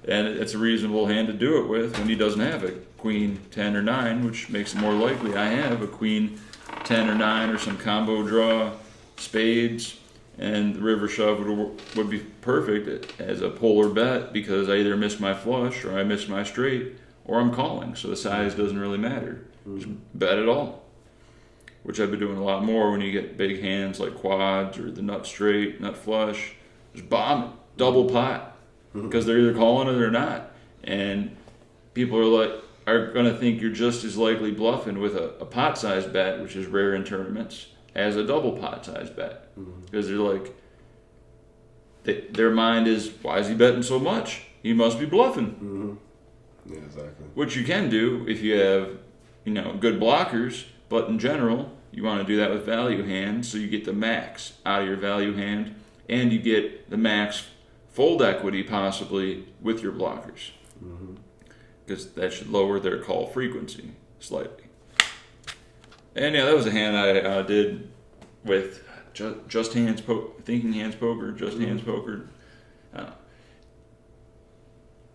And it's a reasonable hand to do it with when he doesn't have a queen 10 or 9, which makes it more likely I have a queen 10 or 9 or some combo draw, spades, and the river shove would be perfect as a polar bet because I either miss my flush or I miss my straight or I'm calling, so the size doesn't really matter. Just bet it all, which I've been doing a lot more when you get big hands like quads or the nut straight, nut flush. Just bomb it, double pot, because they're either calling it or not. And people are going to think you're just as likely bluffing with a pot-sized bet, which is rare in tournaments, as a double pot-sized bet. Because they're like, their mind is, why is he betting so much? He must be bluffing. Yeah, exactly. Which you can do if you have, good blockers, but in general, you want to do that with value hands, so you get the max out of your value hand, and you get the max fold equity possibly with your blockers. Because that should lower their call frequency slightly. And yeah, that was a hand I did with just hands thinking hands poker, just hands poker.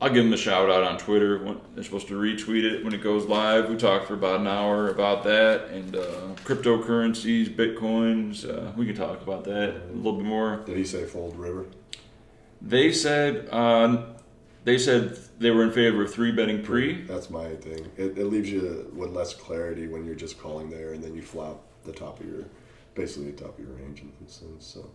I'll give them a shout out on Twitter. They're supposed to retweet it when it goes live. We talked for about an hour about that and cryptocurrencies, bitcoins. We can talk about that a little bit more. Did he say fold river? They said they were in favor of 3-betting pre. That's my thing. It leaves you with less clarity when you're just calling there and then you flop basically the top of your range in a sense. So.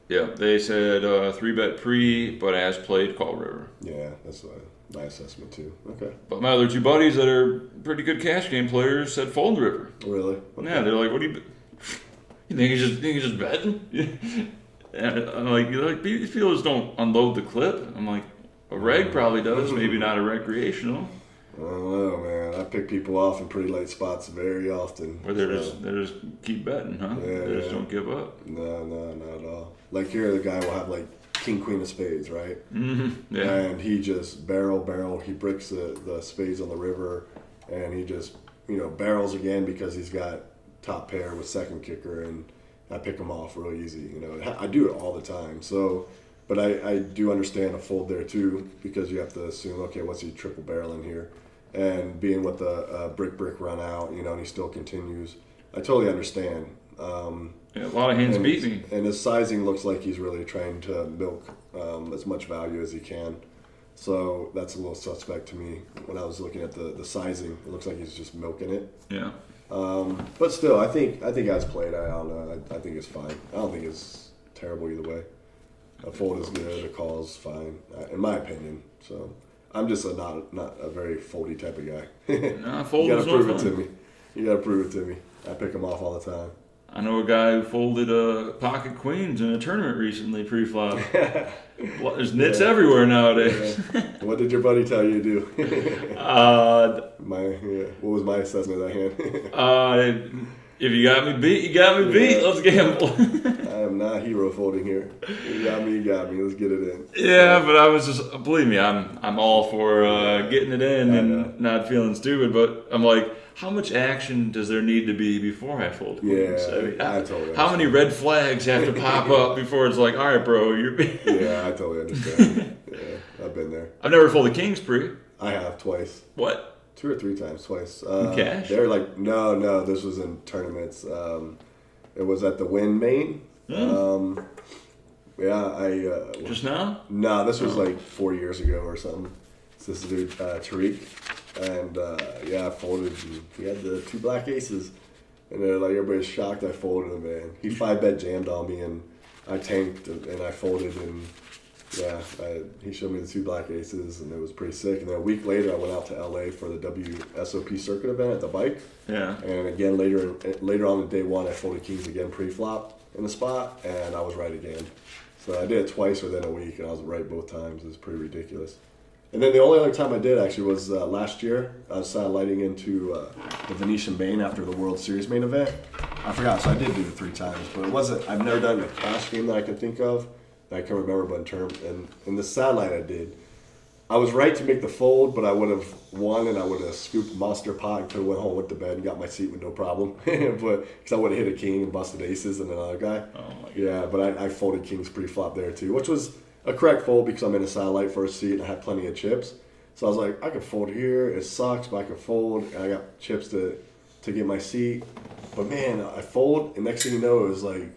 Yeah, they said 3-bet pre, but as played, call river. Yeah, that's my assessment too. Okay. But my other 2 buddies that are pretty good cash game players said fold river. Really? Okay. Yeah, they're like, what do you... You think he's just betting? And I'm like these people just don't unload the clip. I'm like, a reg probably does, maybe not a recreational. I don't know, man. I pick people off in pretty late spots very often. Or they just keep betting, huh? Yeah, They just don't give up. No, not at all. Like here, the guy will have like king, queen of spades, right? Mm-hmm. Yeah. And he just barrel. He bricks the spades on the river, and he just barrels again because he's got top pair with second kicker, and I pick him off real easy. I do it all the time. So, but I do understand a fold there too, because you have to assume, okay, what's he triple barreling here? And being with the brick run out, and he still continues. I totally understand. Yeah, a lot of hands beat me. And his sizing looks like he's really trying to milk as much value as he can. So that's a little suspect to me. When I was looking at the sizing, it looks like he's just milking it. Yeah. But still, I think as played, I don't know. I think it's fine. I don't think it's terrible either way. A fold is good. A call is fine, in my opinion. So I'm just not a very foldy type of guy. Nah, fold You is gotta no prove it fun. to me. You gotta prove it to me. I pick them off all the time. I know a guy who folded pocket queens in a tournament recently pre-flop. Well, there's nits everywhere nowadays. Yeah. What did your buddy tell you to do? What was my assessment of that hand? If you got me beat, you got me beat. Let's gamble. I am not hero folding here. You got me. Let's get it in. Yeah, but I was just, believe me, I'm all for getting it in and not feeling stupid. But I'm like, how much action does there need to be before I fold queens? Yeah, I mean, I totally how many red flags have to pop up before it's like, all right, bro, you're beat? Yeah, I totally understand. Yeah, I've been there. I've never folded kings pre. I have twice. What? 2 or 3 times, twice. Cash? They're like, no, this was in tournaments. It was at the Win Main. Just now? No, this was like 4 years ago or something. So this dude, Tariq. And I folded. And he had the 2 black aces. And then like everybody's shocked I folded him, man. He 5-bet jammed on me and I tanked and I folded and he showed me the 2 black aces and it was pretty sick. And then a week later I went out to LA for the WSOP circuit event at the bike. Yeah. And again later on in day 1 I folded kings again pre-flop in the spot and I was right again. So I did it twice within a week and I was right both times. It was pretty ridiculous. And then the only other time I did actually was last year. I was lighting into the Venetian Main after the World Series main event. I forgot, so I did do it 3 times, but it wasn't. I've never done a cash game that I can think of that I can remember. But in the satellite I did, I was right to make the fold, but I would have won and I would have scooped monster pot and could have went home, went to bed, and got my seat with no problem. But because I would have hit a king and busted aces and another guy. Oh my God. Yeah, but I folded kings pre-flop there too, which was a correct fold because I'm in a satellite first seat and I had plenty of chips. So I was like, I can fold here. It sucks, but I can fold. And I got chips to get my seat. But man, I fold, and next thing you know, it was like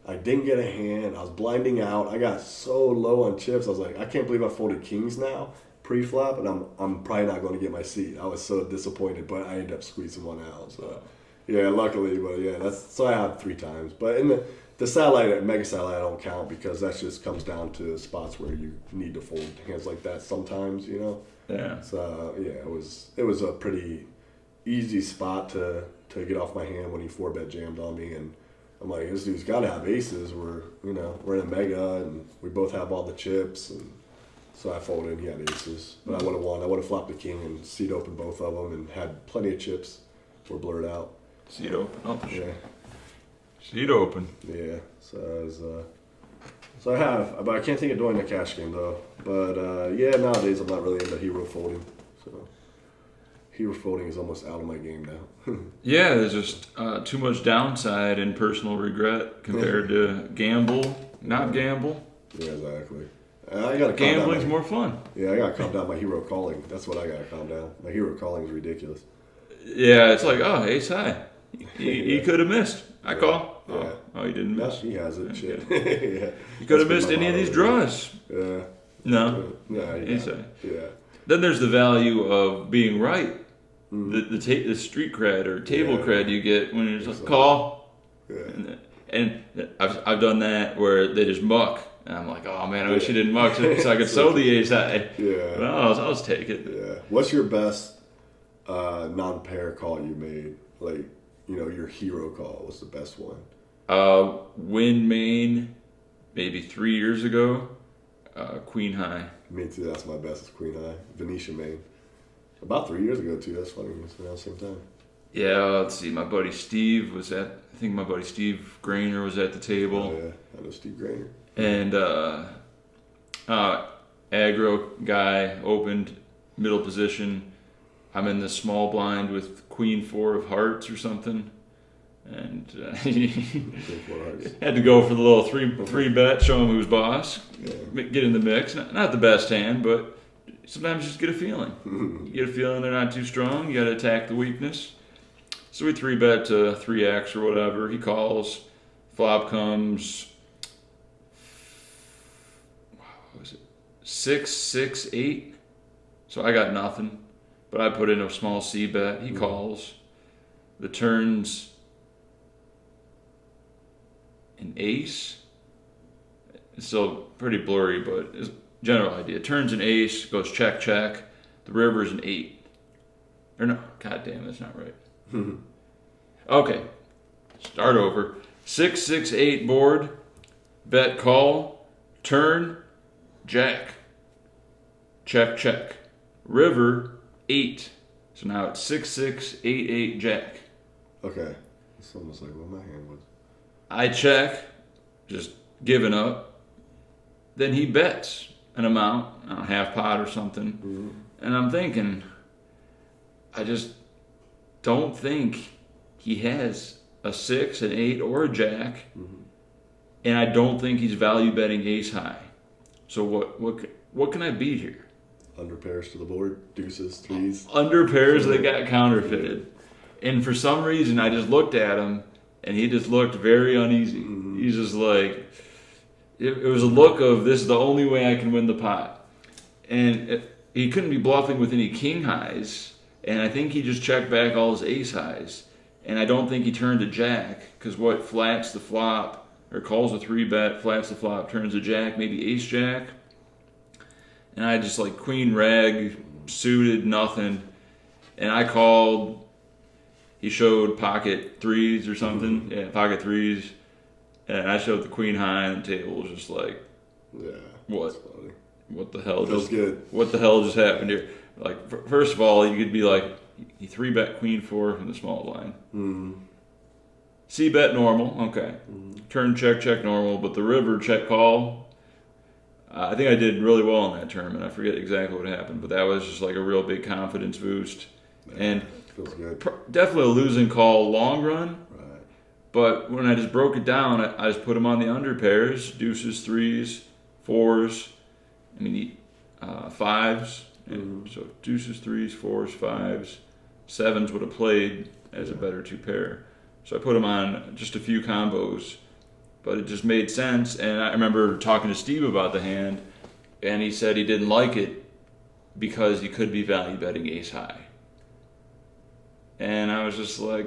I didn't get a hand. I was blinding out. I got so low on chips. I was like, I can't believe I folded kings now pre-flop, and I'm probably not going to get my seat. I was so disappointed, but I ended up squeezing one out. So yeah, luckily, but yeah, so I had 3 times. But in the satellite, mega satellite, I don't count because that just comes down to spots where you need to fold hands like that sometimes, Yeah. So yeah, it was a pretty easy spot to get off my hand when he 4-bet jammed on me, and I'm like, this dude's got to have aces. We're in a mega, and we both have all the chips, and so I folded. He had aces, but I would have won. I would have flopped the king and seat open both of them, and had plenty of chips. Were blurred out. Seat open. Oh, Yeah. Seat open. Yeah, so I was, so I have, but I can't think of doing a cash game though. But nowadays I'm not really into hero folding. So hero folding is almost out of my game now. Yeah, there's just too much downside and personal regret compared to not gamble. Yeah, exactly. I gotta calm Gambling's down more fun. I gotta calm down my hero calling. That's what I gotta calm down. My hero calling is ridiculous. Yeah, it's like, oh, ace high. He could have missed. I call. Yeah. Oh, he didn't No, miss. he has it. Shit. Yeah. He could have That's missed been my any of these motto. draws. Yeah. No. No. Ace high. Yeah. Then there's the value of being right. The street cred or table cred you get when you're just like, call. Yeah. And I've done that where they just muck. And I'm like, oh man, I wish you didn't muck so I could sew the ace high. Yeah. But I'll just take it. Yeah. What's your best non-pair call you made? Like, your hero call was the best one. Win main, maybe 3 years ago. Queen high. Me too. That's my best. Is Queen High, Venetian main. About 3 years ago too. That's funny. It's around the same time. Yeah, let's see. My buddy Steve was at. I think my buddy Steve Grainer was at the table. Oh, yeah, I know Steve Grainer. And aggro guy opened middle position. I'm in the small blind with Queen 4 of hearts or something. And had to go for the little three bet, show him who's boss, get in the mix. Not the best hand, but sometimes you just get a feeling. You get a feeling they're not too strong. You got to attack the weakness. So we 3-bet to 3x or whatever. He calls. Flop comes. What was it? 6, 6, 8. So I got nothing, but I put in a small C bet. He calls. The turns. An ace. It's still pretty blurry, but it's general idea. Turns an ace, goes check, check. The river's an 8. Or no, god damn, that's not right. Okay, start over. 6, 6, 8 board. Bet call. Turn. Jack. Check, check. River 8. So now it's 6, 6, 8, 8 jack. Okay. It's almost like what my hand was. I check, just giving up. Then he bets an amount, half pot or something. Mm-hmm. And I'm thinking, I just don't think he has a 6, an 8, or a jack. Mm-hmm. And I don't think he's value betting ace high. So what can I beat here? Under pairs to the board, deuces, threes. Under pairs that got counterfeited. And for some reason, I just looked at him, and he just looked very uneasy. Mm-hmm. He's just like, it was a look of, this is the only way I can win the pot. And he couldn't be bluffing with any king highs, and I think he just checked back all his ace highs. And I don't think he turned a jack, because what flats the flop, or calls a 3-bet, flats the flop, turns a jack, maybe ace jack. And I just like queen reg, suited, nothing. And I called. He showed pocket 3s or something. Mm-hmm. Yeah, pocket 3s. And I showed the queen high, and the table was just like, yeah, what? What the hell? Feels good. What the hell just happened here? Like, first of all, you could be like, he 3-bet queen 4 from the small blind. Mm-hmm. C-bet normal, okay. Mm-hmm. Turn check, check normal, but the river check call. I think I did really well in that tournament. I forget exactly what happened, but that was just like a real big confidence boost. Yeah, and feels good. Definitely a losing call long run. Right. But when I just broke it down, I just put him on the under pairs, deuces, 3s, 4s, fives. And so deuces, 3s, 4s, 5s, 7s would have played as a better 2-pair. So I put him on just a few combos. But it just made sense, and I remember talking to Steve about the hand, and he said he didn't like it because he could be value betting ace high. And I was just like,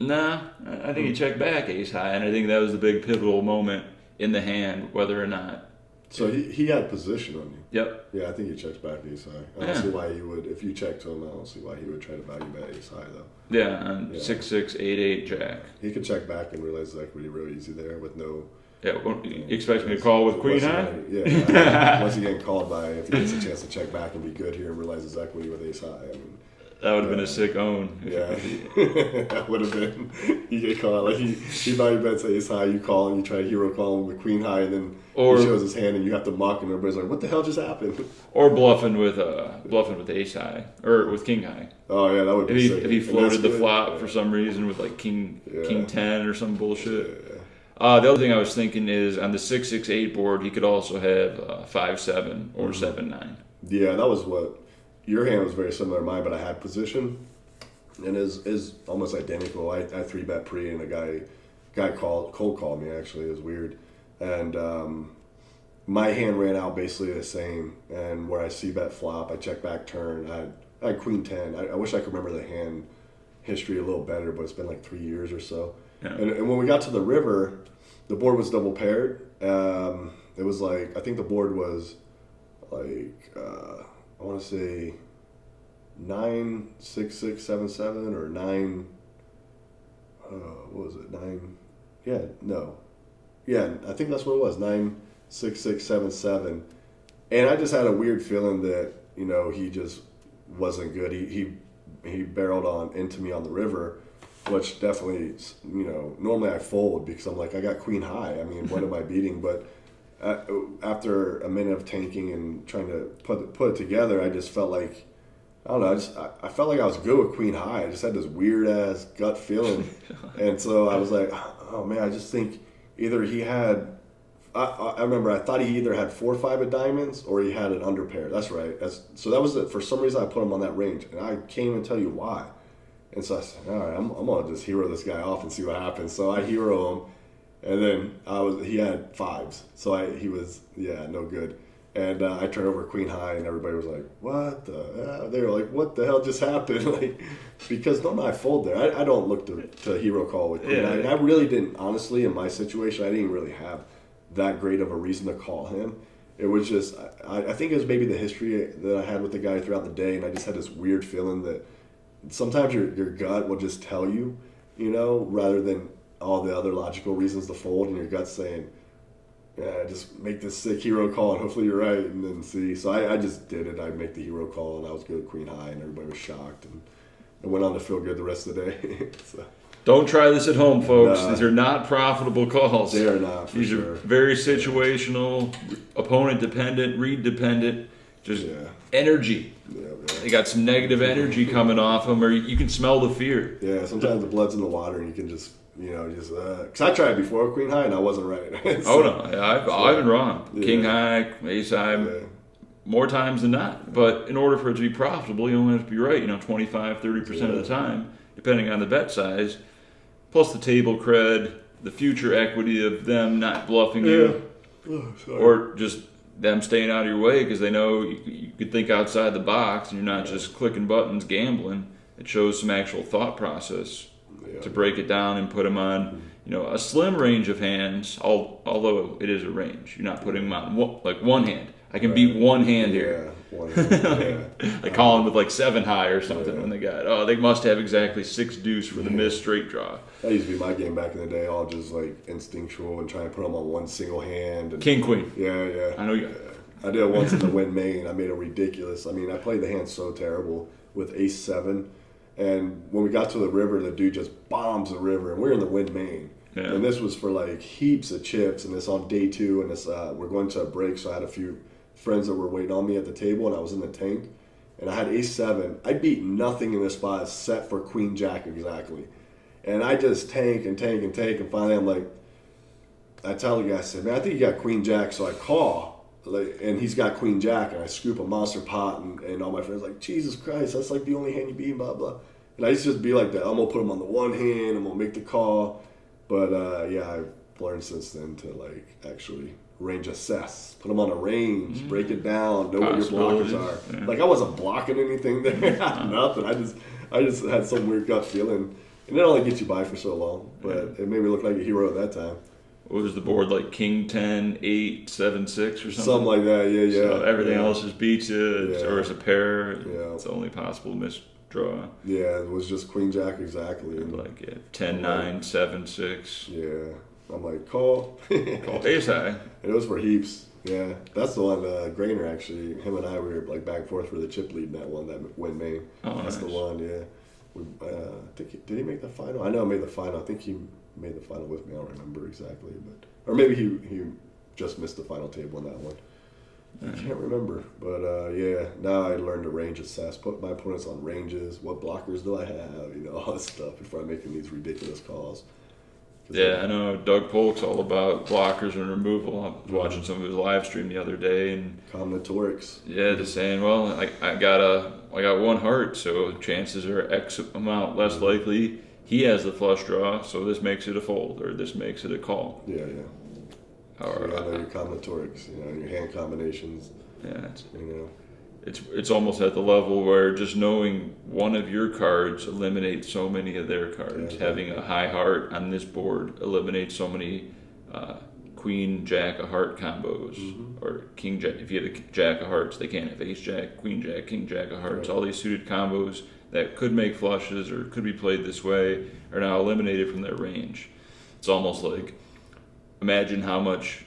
nah, I think he checked back ace high, and I think that was the big pivotal moment in the hand, whether or not. So he had position on you. Yep. Yeah, I think he checks back ace high. I don't see why he would, if you check to him, I don't see why he would try to value bet ace high, though. Yeah, on 6, 6, 8, 8 jack. He could check back and realize his equity real easy there with no... Yeah, you expect me to call with queen high? Yeah, once he getting called by, if he gets a chance to check back and be good here and realize his equity with ace high, I mean... That would have been a sick own. Yeah, that would have been. You get called like he value bets ace high. You call and you try to hero call him with queen high, and then he shows his hand and you have to mock, and everybody's like, "What the hell just happened?" Or bluffing with ace high or with king high. Oh yeah, that would be sick. If he floated the flop for some reason with like king 10 or some bullshit. Yeah. The other thing I was thinking is on the 6-6-8 board, he could also have 5-7 or 7-9. Yeah, that was what. Your hand was very similar to mine, but I had position, and is almost identical. I 3-bet pre, and a guy cold called me. Actually, it was weird, and my hand ran out basically the same. And where I c-bet flop, I check back turn. I had queen 10. I wish I could remember the hand history a little better, but it's been like 3 years or so. Yeah. And when we got to the river, the board was double paired. It was like, I think the board was like. I want to say 9, 6, 6, 7, 7, or 9. What was it? 9. Yeah, no. Yeah, I think that's what it was, 96677. And I just had a weird feeling that, he just wasn't good. He barreled on into me on the river, which definitely, normally I fold because I'm like, I got queen high. I mean, what am I beating? But after a minute of tanking and trying to put it together, I just felt like, I don't know, I felt like I was good with queen high. I just had this weird ass gut feeling. And so I was like, oh man, I just think either he had, I remember I thought he either had 4 or 5 of diamonds or he had an under pair. That's right. So that was it. For some reason I put him on that range, and I can't even tell you why. And so I said, all right, I'm gonna just hero this guy off and see what happens. So I hero him, and then he had 5s, so he was no good. And I turned over queen high, and everybody was like, what the hell? They were like, what the hell just happened? Like, because normally I fold there. I don't look to hero call with queen high. And I really didn't, honestly, in my situation, I didn't really have that great of a reason to call him. It was just, I think it was maybe the history that I had with the guy throughout the day, and I just had this weird feeling that sometimes your gut will just tell you, rather than all the other logical reasons to fold, and your gut's saying, yeah, just make this sick hero call and hopefully you're right, and then see. So I just did it. I'd make the hero call, and I was good with queen high, and everybody was shocked, and I went on to feel good the rest of the day. So. Don't try this at home, folks. These are not profitable calls. They are not, These are very situational, opponent dependent, read dependent, just energy. Yeah. They got some negative energy coming off them, or you can smell the fear. Yeah, sometimes the blood's in the water, and you can just, because I tried before queen high, and I wasn't right. So, I've been wrong. Yeah. King high, ace high, more times than not. But in order for it to be profitable, you only have to be right, 25, 30% of the time, depending on the bet size. Plus the table cred, the future equity of them not bluffing you, or just them staying out of your way because they know you could think outside the box and you're not just clicking buttons gambling. It shows some actual thought process to break it down and put them on, a slim range of hands. Although it is a range, you're not putting them on one hand. I can beat one hand here. One hand. Like calling with like 7 high or something when they must have exactly 6 deuce for the missed straight draw. That used to be my game back in the day, all just like instinctual and trying to put them on one single hand. And, King, queen. Yeah. I know you. I did it once in the win main. I made a ridiculous. I mean, I played the hand so terrible with ace 7. And when we got to the river, the dude just bombs the river, and we're in the win main. Yeah. And this was for like heaps of chips, and it's on day 2, and it's we're going to a break, so I had a few friends that were waiting on me at the table, and I was in the tank, and I had ace 7. I beat nothing in this spot except for queen jack exactly, and I just tank, and finally I'm like, I tell the guy, I said, man, I think you got queen jack, so I call, and he's got queen jack, and I scoop a monster pot, and all my friends are like, Jesus Christ, that's like the only hand you beat, blah blah, and I used to just be like that. I'm gonna put him on the one hand, I'm gonna make the call, but I've learned since then to like actually range assess, put them on a range, break it down, know what your blockers are. Yeah. Like I wasn't blocking anything there, nothing. I just had some weird gut feeling, and it only gets you by for so long. But it made me look like a hero at that time. What was the board like? King 10, 8, 7, 6 or something? Something like that. Yeah. So everything else just beats you, or it's a pair. Yeah. It's the only possible misdraw. Yeah, it was just queen jack exactly. And like 10, 9, 7, 6. Yeah. I'm like, call. Call ace high. And it was for heaps. Yeah. That's the one, Grainer actually, him and I, we were like back and forth for the chip lead in that one, that win main. Oh, that's nice. The one, yeah. Did he make the final? I know he made the final. I think he made the final with me. I don't remember exactly. Or maybe he just missed the final table in that one. I can't remember. But, now I learned to range assess, put my opponents on ranges, what blockers do I have, all this stuff before I'm making these ridiculous calls. Yeah, I know Doug Polk's all about blockers and removal. I was watching some of his live stream the other day, and Combinatorics. Yeah, just saying, well, I got 1 heart, so chances are X amount less likely he has the flush draw, so this makes it a fold, or this makes it a call. Yeah. Or you know your combinatorics, your hand combinations. Yeah, it's almost at the level where just knowing one of your cards eliminates so many of their cards. Yeah, having a high heart on this board eliminates so many queen jack of heart combos, or king jack. If you have a jack of hearts, they can't have ace jack, queen jack, king jack of hearts. Right. All these suited combos that could make flushes or could be played this way are now eliminated from their range. It's almost like, imagine how much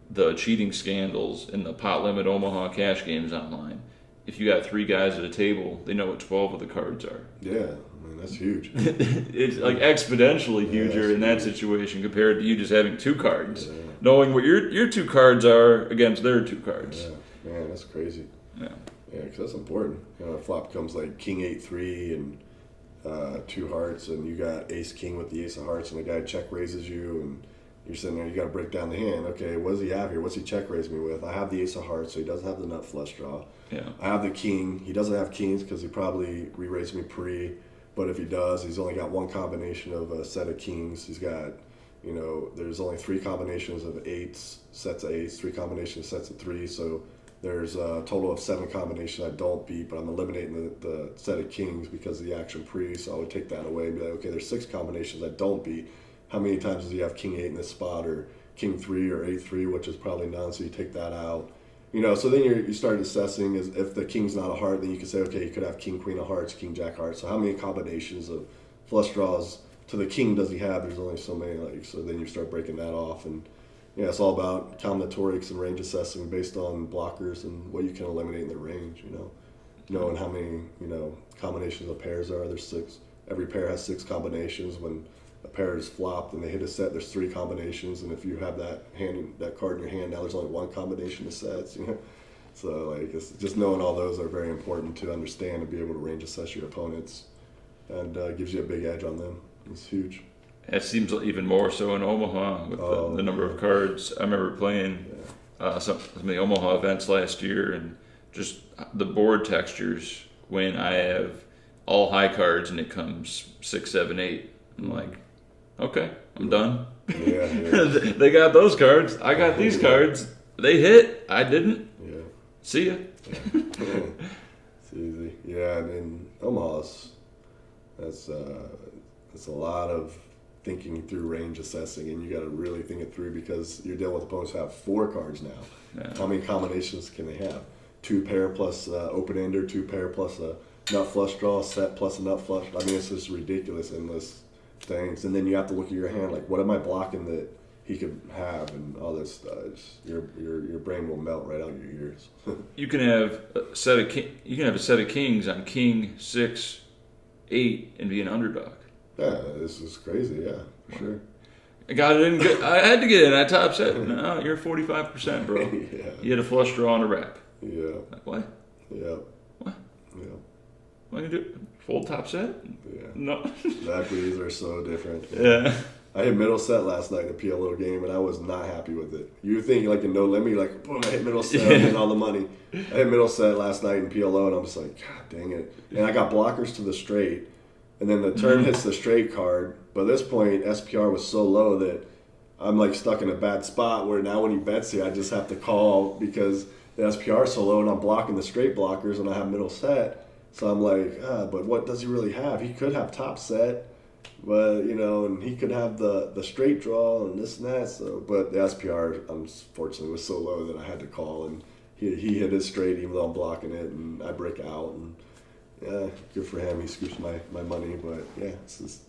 the cheating scandals in the pot limit Omaha cash games online. If you got 3 guys at a table, they know what 12 of the cards are. Yeah, I mean, that's huge. It's like exponentially huger in that situation compared to you just having 2 cards, Yeah. knowing what your 2 cards are against their 2 cards. Yeah, man, that's crazy. Yeah. Yeah, because that's important. You know, a flop comes like king 8-3 and 2 hearts, and you got ace king with the ace of hearts, and the guy check raises you, and you're sitting there. You got to break down the hand. Okay, what does he have here? What's he check raise me with? I have the ace of hearts, so he doesn't have the nut flush draw. Yeah. I have the king. He doesn't have kings because he probably re-raised me pre. But if he does, he's only got 1 combination of a set of kings. He's got, you know, there's only 3 combinations of 8s, sets of 8s, 3 combinations, sets of 3. So there's a total of 7 combinations I don't beat, but I'm eliminating the set of kings because of the action pre. So I would take that away and be like, okay, there's 6 combinations I don't beat. How many times does he have king 8 in this spot, or king 3 or 8-3, which is probably none, so you take that out. You know, so then you start assessing is if the king's not a heart, then you can say, okay, you could have king, queen of hearts, king, jack hearts. So how many combinations of flush draws to the king does he have? There's only so many, like, so then you start breaking that off. And yeah, it's all about combinatorics and range assessing based on blockers and what you can eliminate in the range, you know. Knowing how many, you know, combinations of pairs are. There's 6. Every pair has 6 combinations. When a pair is flopped and they hit a set, there's 3 combinations, and if you have that card in your hand, now there's only 1 combination of sets, you know. So like, it's just knowing all those are very important to understand and be able to range assess your opponents, and gives you a big edge on them. It's huge. It seems even more so in Omaha with the number of cards. I remember playing some of the Omaha events last year, and just the board textures when I have all high cards and it comes 6, 7, 8. I'm like, okay, I'm done. Yeah. They got those cards. I got these cards. They hit. I didn't. Yeah. See ya. It's easy. Yeah, and in Omaha's, that's a lot of thinking through range assessing, and you got to really think it through because you're dealing with opponents who have 4 cards now. Yeah. How many combinations can they have? 2 pair plus open ender, 2 pair plus a nut flush draw, set plus a nut flush. I mean, it's just ridiculous, endless things. And then you have to look at your hand, like, what am I blocking that he could have, and all this stuff. Your brain will melt right out your ears. You can have a set of kings on king 6, 8 and be an underdog. Yeah, this is crazy. Yeah, for sure. I got it in good. I had to get in. I top set. No, you're 45%, bro. Yeah. You had a flush draw and a wrap. Yeah. Like, what? Yeah. What? Yeah. What are you gonna do? Full top set? Yeah. No. The equities are so different. Yeah. I hit middle set last night in a PLO game, and I was not happy with it. You think like a no limit, like boom, I hit middle set and all the money. I hit middle set last night in PLO, and I'm just like, God dang it! And I got blockers to the straight, and then the turn hits the straight card. But at this point, SPR was so low that I'm like stuck in a bad spot where now when he bets here, I just have to call because the SPR is so low, and I'm blocking the straight blockers, and I have middle set. So I'm like, but what does he really have? He could have top set. But, you know, and he could have the straight draw and this and that. So, but the SPR, unfortunately, was so low that I had to call. And he hit his straight even though I'm blocking it. And I break out. And, yeah, good for him. He scoops my money. But, yeah, it's just,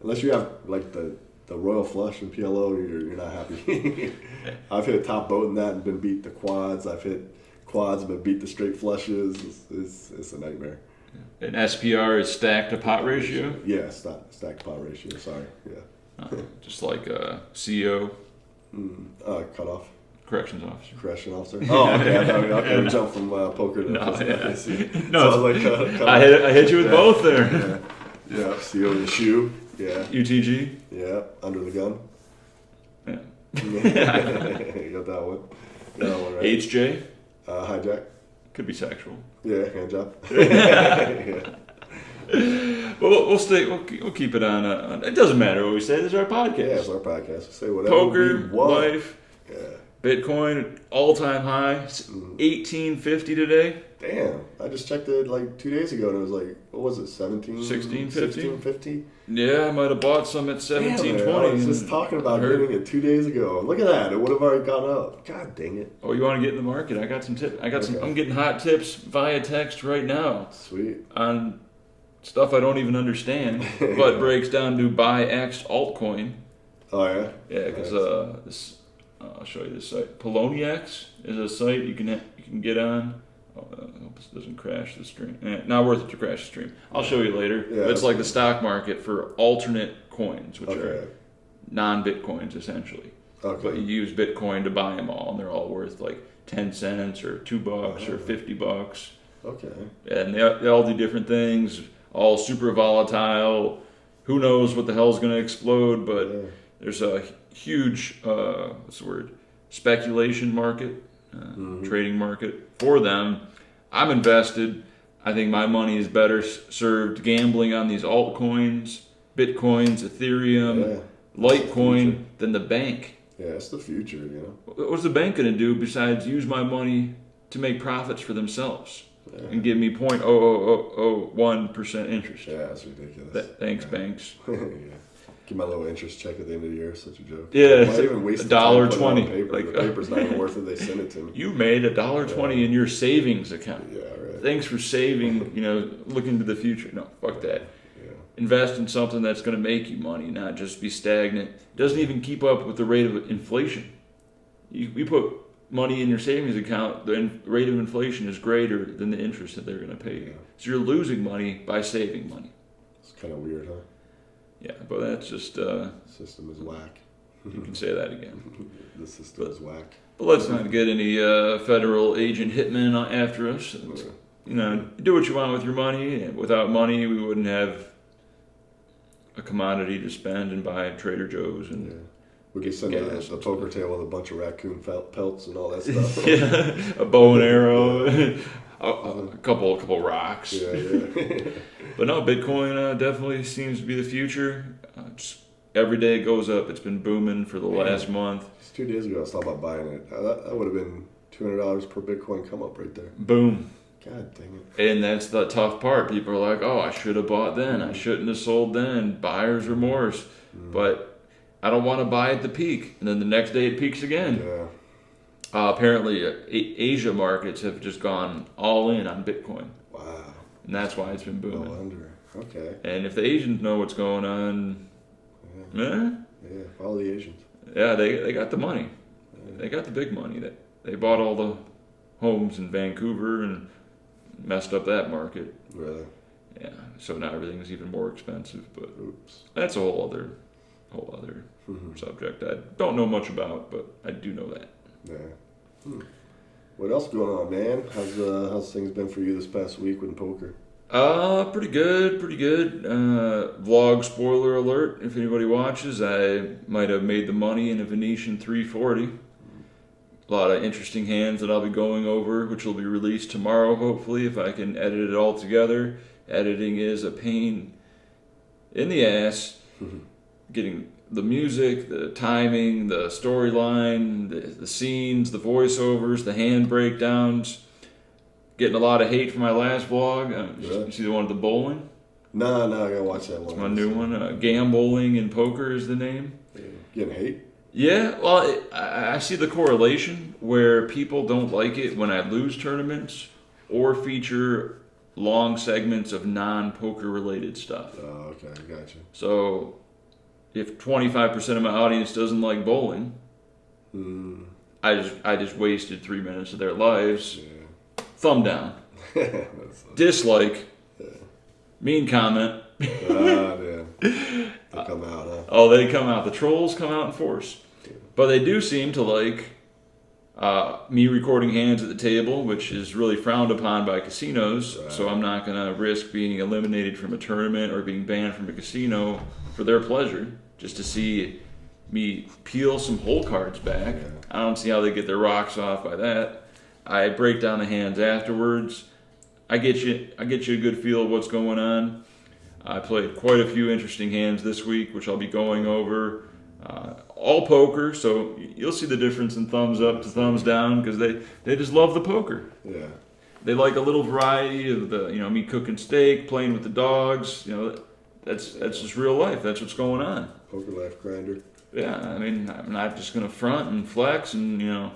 unless you have, like, the royal flush in PLO, you're not happy. I've hit top boat in that and been beat the quads. I've hit quads but beat the straight flushes. It's a nightmare. And SPR is stacked to pot ratio? Yeah, stacked pot ratio, sorry. Yeah. Just like CEO? Cut off. Corrections officer. Correction officer? Oh, okay. Okay, we jumped from poker to No, yeah. No, so like, cut I hit you with both there. Yeah, CEO the shoe. Yeah. UTG? Yeah, under the gun. Yeah. You got that one. That one right. HJ? Hijack. Could be sexual. Yeah, hand job. Yeah. Well, we'll keep it on. It doesn't matter what we say. This is our podcast. Yeah, it's our podcast. We say whatever Poker, we want. life, yeah. Bitcoin, all-time high, 1850 today. Damn, I just checked it like 2 days ago and it was like, what was it, 1650? Yeah, I might have bought some at 1720. I was just talking about getting it 2 days ago. Look at that, it would have already gone up. God dang it. Oh, you want to get in the market? I got some tips. I'm getting hot tips via text right now. Sweet. On stuff I don't even understand, but breaks down to buy X altcoin. Oh yeah. Yeah, because this I'll show you this site. Poloniacs is a site you can get on. Oh, I hope this doesn't crash the stream. Not worth it to crash the stream. I'll show you later. Yeah, It's like the stock market for alternate coins, which Okay. are non-Bitcoins essentially. Okay. But you use Bitcoin to buy them all, and they're all worth like 10 cents or $2 or $50. Okay. And they all do different things, all super volatile. Who knows what the hell's going to explode, but Yeah. there's a huge, what's the word, speculation market, trading market for them. I'm invested. I think my money is better served gambling on these altcoins, Bitcoins, Ethereum, Litecoin than the bank. Yeah, it's the future, you know. What's the bank going to do besides use my money to make profits for themselves and give me 0.0001% interest? Yeah, that's ridiculous. Thanks, banks. Yeah. Give my little interest check at the end of the year. Such a joke. Yeah, Why even waste $1.20. Paper? Like, the paper's not even worth it. They send it to me. You made $1.20 in your savings account. Yeah, right. Thanks for saving. Looking to the future. No, fuck that. Yeah. Invest in something that's going to make you money, not just be stagnant. Doesn't even keep up with the rate of inflation. You put money in your savings account, the rate of inflation is greater than the interest that they're going to pay you. Yeah. So you're losing money by saving money. It's kind of weird, huh? Yeah, but that's just, System is whack. you can say that again. The system is whack. But let's not get any federal agent hitmen after us. Do what you want with your money. And without money, we wouldn't have a commodity to spend and buy at Trader Joe's. And Yeah. We could send a poker table with a bunch of raccoon pelts and all that stuff. Yeah, a bow and arrow, a couple rocks. Yeah. But no, Bitcoin definitely seems to be the future. Just every day it goes up. It's been booming for the last month. Just 2 days ago, I was thought about buying it. That would have been $200 per Bitcoin come up right there. Boom. God dang it. And that's the tough part. People are like, oh, I should have bought then. I shouldn't have sold then. Buyer's remorse. But I don't want to buy at the peak. And then the next day it peaks again. Yeah. Apparently, Asia markets have just gone all in on Bitcoin. Wow. And that's why it's been No booming. wonder. Okay. And if the Asians know what's going on, Yeah, follow the Asians. they got the money. They got the big money. They bought all the homes in Vancouver and messed up that market. Really? Yeah, so now everything's even more expensive. But Oops. that's a whole other subject I don't know much about, but I do know that. Yeah. What else going on, man? How's things been for you this past week with poker? Pretty good. Vlog spoiler alert, if anybody watches, I might have made the money in a Venetian 340. A lot of interesting hands that I'll be going over, which will be released tomorrow, hopefully, if I can edit it all together. Editing is a pain in the ass. Getting the music, the timing, the storyline, the scenes, the voiceovers, the hand breakdowns. Getting a lot of hate for my last vlog. Really? You see the one with the bowling? No, I gotta watch that one. It's my new one. Gambling and Poker is the name. Yeah. Getting hate? Yeah, well, I see the correlation where people don't like it when I lose tournaments or feature long segments of non-poker related stuff. Oh, okay, gotcha. So if 25% of my audience doesn't like bowling, I just wasted 3 minutes of their lives. Yeah. Thumb down. Dislike. Mean comment. Yeah. They come out, huh? Oh, they come out. The trolls come out in force. But they do seem to like me recording hands at the table, which is really frowned upon by casinos. Right. So I'm not going to risk being eliminated from a tournament or being banned from a casino for their pleasure, just to see me peel some hole cards back. Yeah. I don't see how they get their rocks off by that. I break down the hands afterwards. I get you a good feel of what's going on. I played quite a few interesting hands this week, which I'll be going over. All poker, so you'll see the difference in thumbs up to thumbs down because they just love the poker. Yeah. They like a little variety of me cooking steak, playing with the dogs. That's just real life. That's what's going on. Poker life grinder. Yeah, I mean, I'm not just gonna front and flex and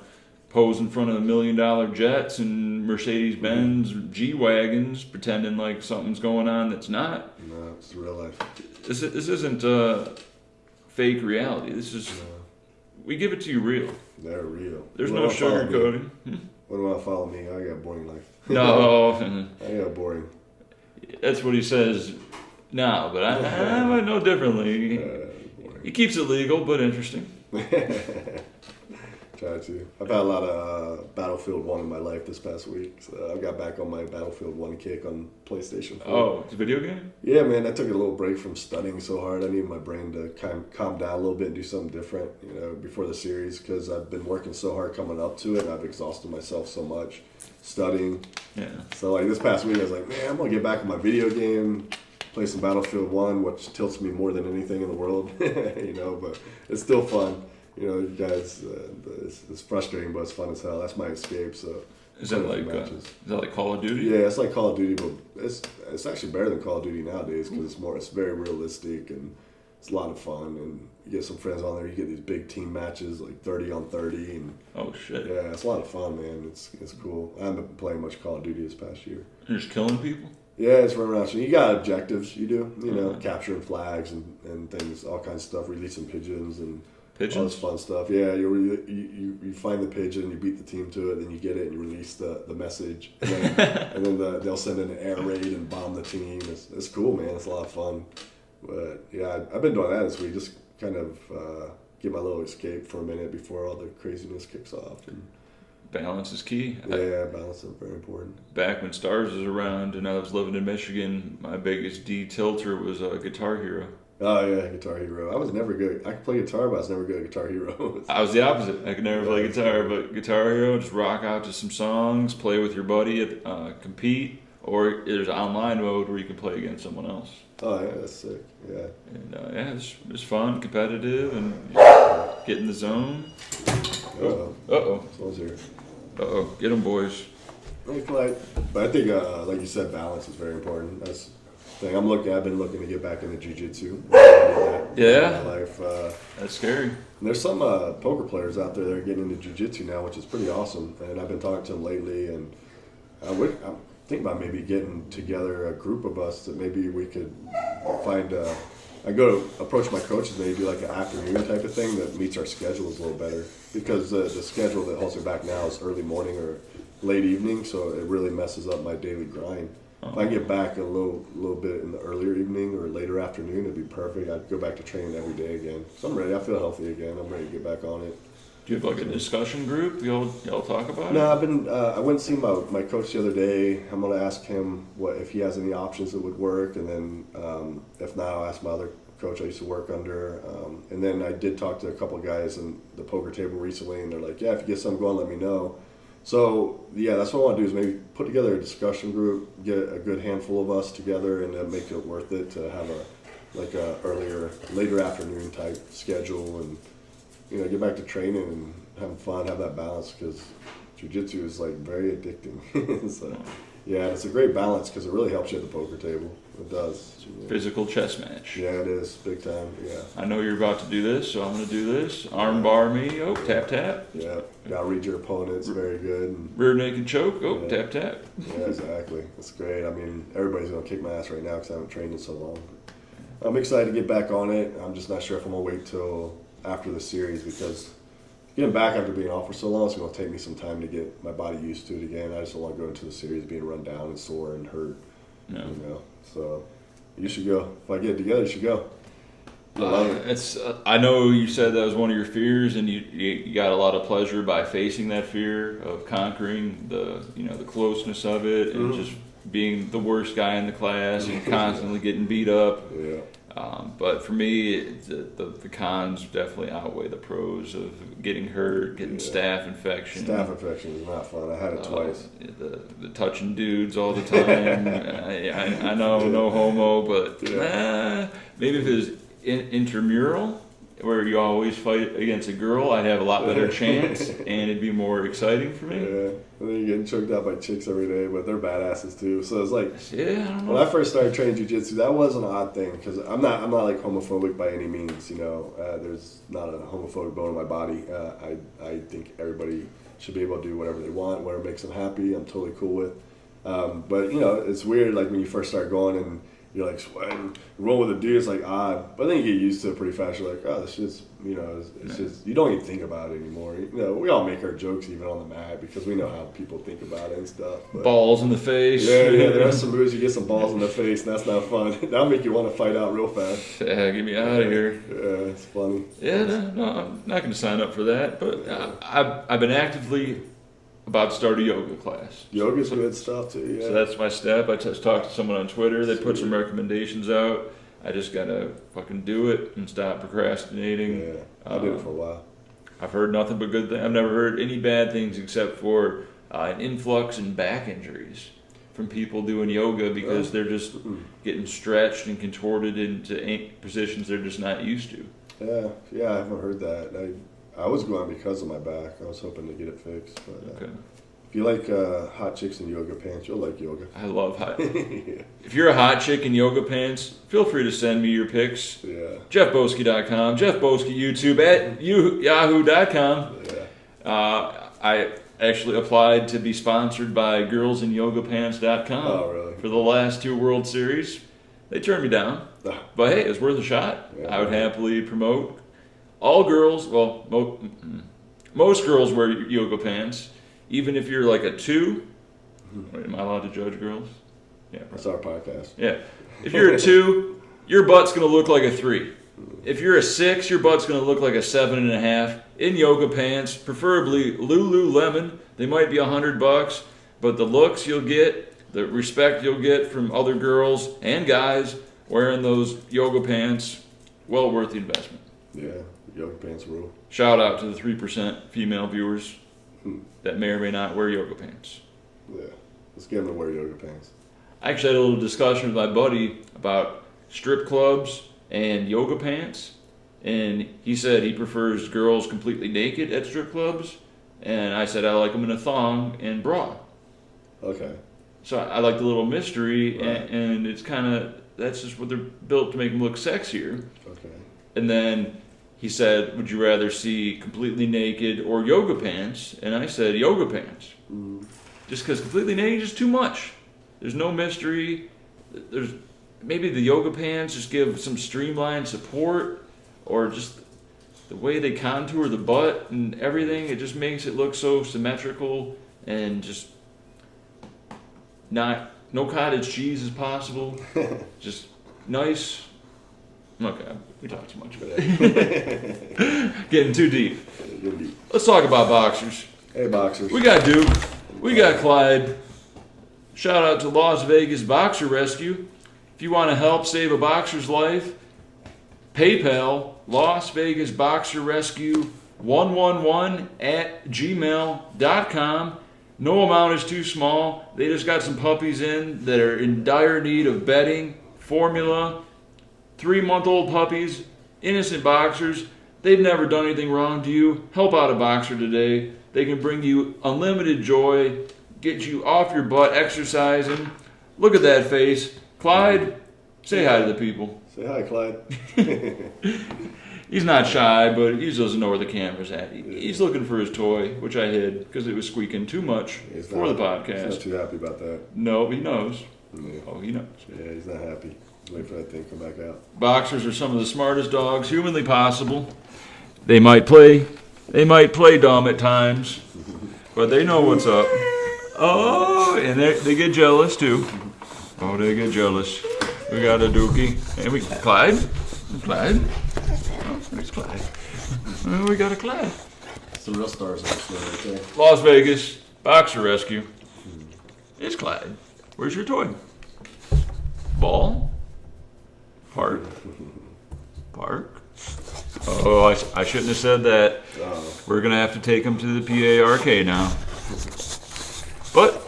pose in front of $1 million jets and Mercedes-Benz G-Wagons, pretending like something's going on that's not. No, it's real life. This isn't fake reality. This is we give it to you real. They're real. There's no sugarcoating. What do I follow me? I got a boring life. No, I got boring. that's what he says now, but I might know differently. He keeps it legal, but interesting. Try to. I've had a lot of Battlefield 1 in my life this past week. So I got back on my Battlefield 1 kick on PlayStation 4. Oh, it's a video game? Yeah, man. I took a little break from studying so hard. I needed my brain to calm down a little bit and do something different, before the series, because I've been working so hard coming up to it, and I've exhausted myself so much studying. Yeah. So, like, this past week, I was like, man, I'm going to get back on my video game, play some Battlefield 1, which tilts me more than anything in the world, but it's still fun. You guys, it's frustrating, but it's fun as hell. That's my escape. So is that like Call of Duty? Yeah, it's like Call of Duty, but it's actually better than Call of Duty nowadays because it's very realistic and it's a lot of fun. And you get some friends on there. You get these big team matches like 30 on 30, and oh shit, yeah, it's a lot of fun, man. It's cool. I haven't been playing much Call of Duty this past year. You're just killing people. Yeah, it's running around. So you got objectives. You do, capturing flags and things, all kinds of stuff, releasing pigeons and. Pigeons? All this fun stuff. Yeah, you find the pigeon, you beat the team to it, then you get it and you release the message. And then, they'll send in an air raid and bomb the team. It's cool, man. It's a lot of fun. But yeah, I've been doing that this week. Just kind of get my little escape for a minute before all the craziness kicks off. And balance is key. Yeah, balance is very important. Back when Stars was around and I was living in Michigan, my biggest D-tilter was Guitar Hero. Oh yeah, Guitar Hero. I was never good. I could play guitar, but I was never good at Guitar Hero. I was the opposite. I could never play guitar, but Guitar Hero, just rock out to some songs, play with your buddy, compete, or there's online mode where you can play against someone else. Oh yeah, that's sick. Yeah. And it's fun, competitive, and get in the zone. Uh-oh. Someone's here. Uh-oh. Get them, boys. But I think, like you said, balance is very important. That's thing. I've been looking to get back into jiu-jitsu. Yeah. In my life. That's scary. And there's some poker players out there that are getting into jiu-jitsu now, which is pretty awesome. And I've been talking to them lately, and I'm thinking about maybe getting together a group of us that maybe we could find. I go to approach my coaches, maybe like an afternoon type of thing that meets our schedules a little better, because the schedule that holds me back now is early morning or late evening, so it really messes up my daily grind. If I can get back a little bit in the earlier evening or later afternoon, it'd be perfect. I'd go back to training every day again. So I'm ready. I feel healthy again. I'm ready to get back on it. Do you have like a discussion group? Y'all talk about it? No, I went and see my coach the other day. I'm going to ask him if he has any options that would work, and then if not, I'll ask my other coach I used to work under. And then I did talk to a couple guys in the poker table recently, and they're like, yeah, if you get something going, let me know. So, yeah, that's what I want to do is maybe put together a discussion group, get a good handful of us together, and then make it worth it to have later afternoon type schedule, and, get back to training and having fun, have that balance, because jiu-jitsu is, very addicting. So, yeah, it's a great balance because it really helps you at the poker table. It does. Physical chess match. Yeah, it is. Big time, yeah. I know you're about to do this, so I'm going to do this. Arm bar me. Oh, tap, tap. Yeah. Got to read your opponents. Very good. And rear naked choke. Oh, yeah. Tap, tap. Yeah, exactly. That's great. I mean, everybody's going to kick my ass right now because I haven't trained in so long. I'm excited to get back on it. I'm just not sure if I'm going to wait till after the series, because getting back after being off for so long, it's going to take me some time to get my body used to it again. I just don't want to go into the series being run down and sore and hurt. No. So you should go. If I get it together, you should go. I know you said that was one of your fears, and you got a lot of pleasure by facing that fear of conquering the closeness of it, and just being the worst guy in the class and constantly getting beat up. Yeah. But for me, the cons definitely outweigh the pros of getting hurt, getting staph infection. Staph infection is not fun. I had it twice. The touching dudes all the time. I know, no homo, but maybe if it was intramural, where you always fight against a girl, I'd have a lot better chance, and it'd be more exciting for me. Yeah, and then you're getting choked out by chicks every day, but they're badasses too. So it's like, I don't know. When I first started training jiu-jitsu, that was an odd thing, because I'm not like homophobic by any means. There's not a homophobic bone in my body. I think everybody should be able to do whatever they want, whatever makes them happy. I'm totally cool with. But it's weird, like when you first start going and you're like sweating. Roll with a dude, it's like odd, but then you get used to it pretty fast. You're like, oh, this shit's, you know, it's just, you don't even think about it anymore. You know, we all make our jokes even on the mat because we know how people think about it and stuff. But, balls in the face. Yeah, there are some moves you get some balls in the face, and that's not fun. That'll make you want to fight out real fast. Yeah, get me out of here. Yeah, it's funny. Yeah, no, I'm not going to sign up for that. But I've been actively about to start a yoga class. Yoga's good stuff too. Yeah. So that's my step. I just talked to someone on Twitter. They put some recommendations out. I just gotta fucking do it and stop procrastinating. Yeah, I did it for a while. I've heard nothing but good things. I've never heard any bad things except for an influx in back injuries from people doing yoga because they're just getting stretched and contorted into positions they're just not used to. Yeah, I haven't heard that. I was going because of my back. I was hoping to get it fixed. But, Okay. If you like hot chicks in yoga pants, you'll like yoga. I love hot. If you're a hot chick in yoga pants, feel free to send me your pics. Yeah. JeffBoski.com, Jeff Boski YouTube at yahoo.com. Yeah. I actually applied to be sponsored by girlsinyogapants.com for the last 2 World Series. They turned me down, but hey, it was worth a shot. Yeah, I would happily promote. All girls, well, most girls wear yoga pants, even if you're like a 2. Wait, am I allowed to judge girls? Yeah, That's our podcast. Yeah. If you're a 2, your butt's going to look like a 3. If you're a 6, your butt's going to look like a 7.5 in yoga pants, preferably Lululemon. They might be $100, but the looks you'll get, the respect you'll get from other girls and guys wearing those yoga pants, well worth the investment. Yeah, yoga pants rule. Shout out to the 3% female viewers that may or may not wear yoga pants. Yeah, let's get them to wear yoga pants. I actually had a little discussion with my buddy about strip clubs and yoga pants, and he said he prefers girls completely naked at strip clubs, and I said I like them in a thong and bra. Okay. So I like the little mystery, Right. and it's kind of, that's just what they're built to make them look sexier. Okay. And then he said, would you rather see completely naked or yoga pants? And I said yoga pants. Just because completely naked is too much. There's no mystery. There's maybe the yoga pants just give some streamlined support, or just the way they contour the butt and everything. It just makes it look so symmetrical and just no cottage cheese is possible. Just nice. Okay, we talked too much about it. Getting too deep. Let's talk about boxers. Hey, boxers. We got Duke. We got Clyde. Shout out to Las Vegas Boxer Rescue. If you want to help save a boxer's life, PayPal, Las Vegas Boxer Rescue 111 at gmail.com. No amount is too small. They just got some puppies in that are in dire need of bedding, formula. 3-month-old puppies, innocent boxers. They've never done anything wrong to you. Help out a boxer today. They can bring you unlimited joy, get you off your butt exercising. Look at that face. Clyde, say hi to the people. Say hi, Clyde. He's not shy, but he just doesn't know where the camera's at. He's looking for his toy, which I hid because it was squeaking too much for the podcast. He's not too happy about that. No, he knows. Yeah. Oh, he knows. Yeah, he's not happy. Wait for that thing to come back out. Boxers are some of the smartest dogs humanly possible. They might play dumb at times, but they know what's up. Oh, and they get jealous too. Oh, they get jealous. We got a dookie. And we Clyde. Oh, there's Clyde. Oh, we got a Clyde. Some real stars on this right there. Las Vegas Boxer Rescue. It's Clyde. Where's your toy? Ball? Park? Oh, I shouldn't have said that. We're going to have to take him to the PARK now. But,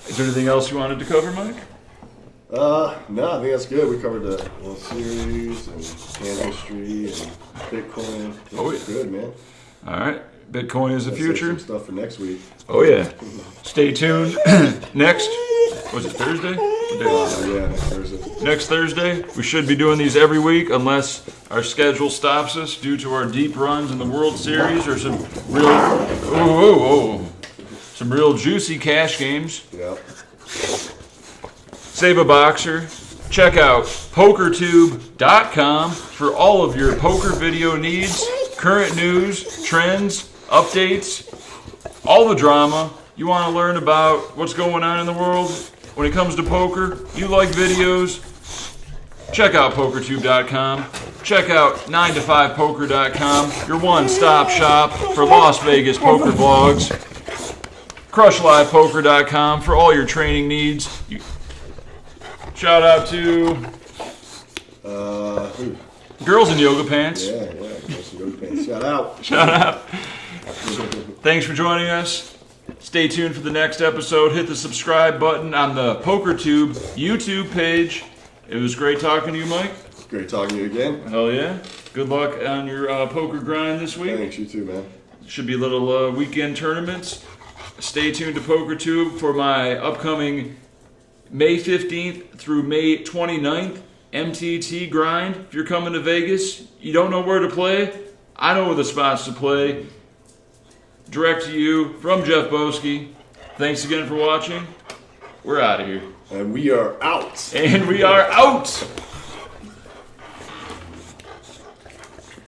is there anything else you wanted to cover, Mike? No, I think that's good. We covered the World Series and hand history and Bitcoin. That's good, man. All right. Bitcoin is the future. Some stuff for next week. Oh, yeah. Stay tuned. Next, was it Thursday? Yeah, next Thursday. Next Thursday, we should be doing these every week unless our schedule stops us due to our deep runs in the World Series or some some real juicy cash games. Yep. Save a boxer. Check out PokerTube.com for all of your poker video needs, current news, trends, updates, all the drama. You want to learn about what's going on in the world when it comes to poker? You like videos? Check out PokerTube.com. Check out 9to5poker.com, your one-stop shop for Las Vegas poker vlogs. CrushLivePoker.com for all your training needs. Shout out to Girls in Yoga Pants. Yeah, Girls in Yoga Pants. Shout out. Shout out. Thanks for joining us. Stay tuned for the next episode. Hit the subscribe button on the PokerTube YouTube page. It was great talking to you, Mike. Great talking to you again. Hell yeah. Good luck on your poker grind this week. Thanks, you too, man. Should be little weekend tournaments. Stay tuned to PokerTube for my upcoming May 15th through May 29th MTT grind. If you're coming to Vegas, you don't know where to play, I know where the spots to play. Direct to you from Jeff Boski. Thanks again for watching. We're out of here. And we are out. And we are out.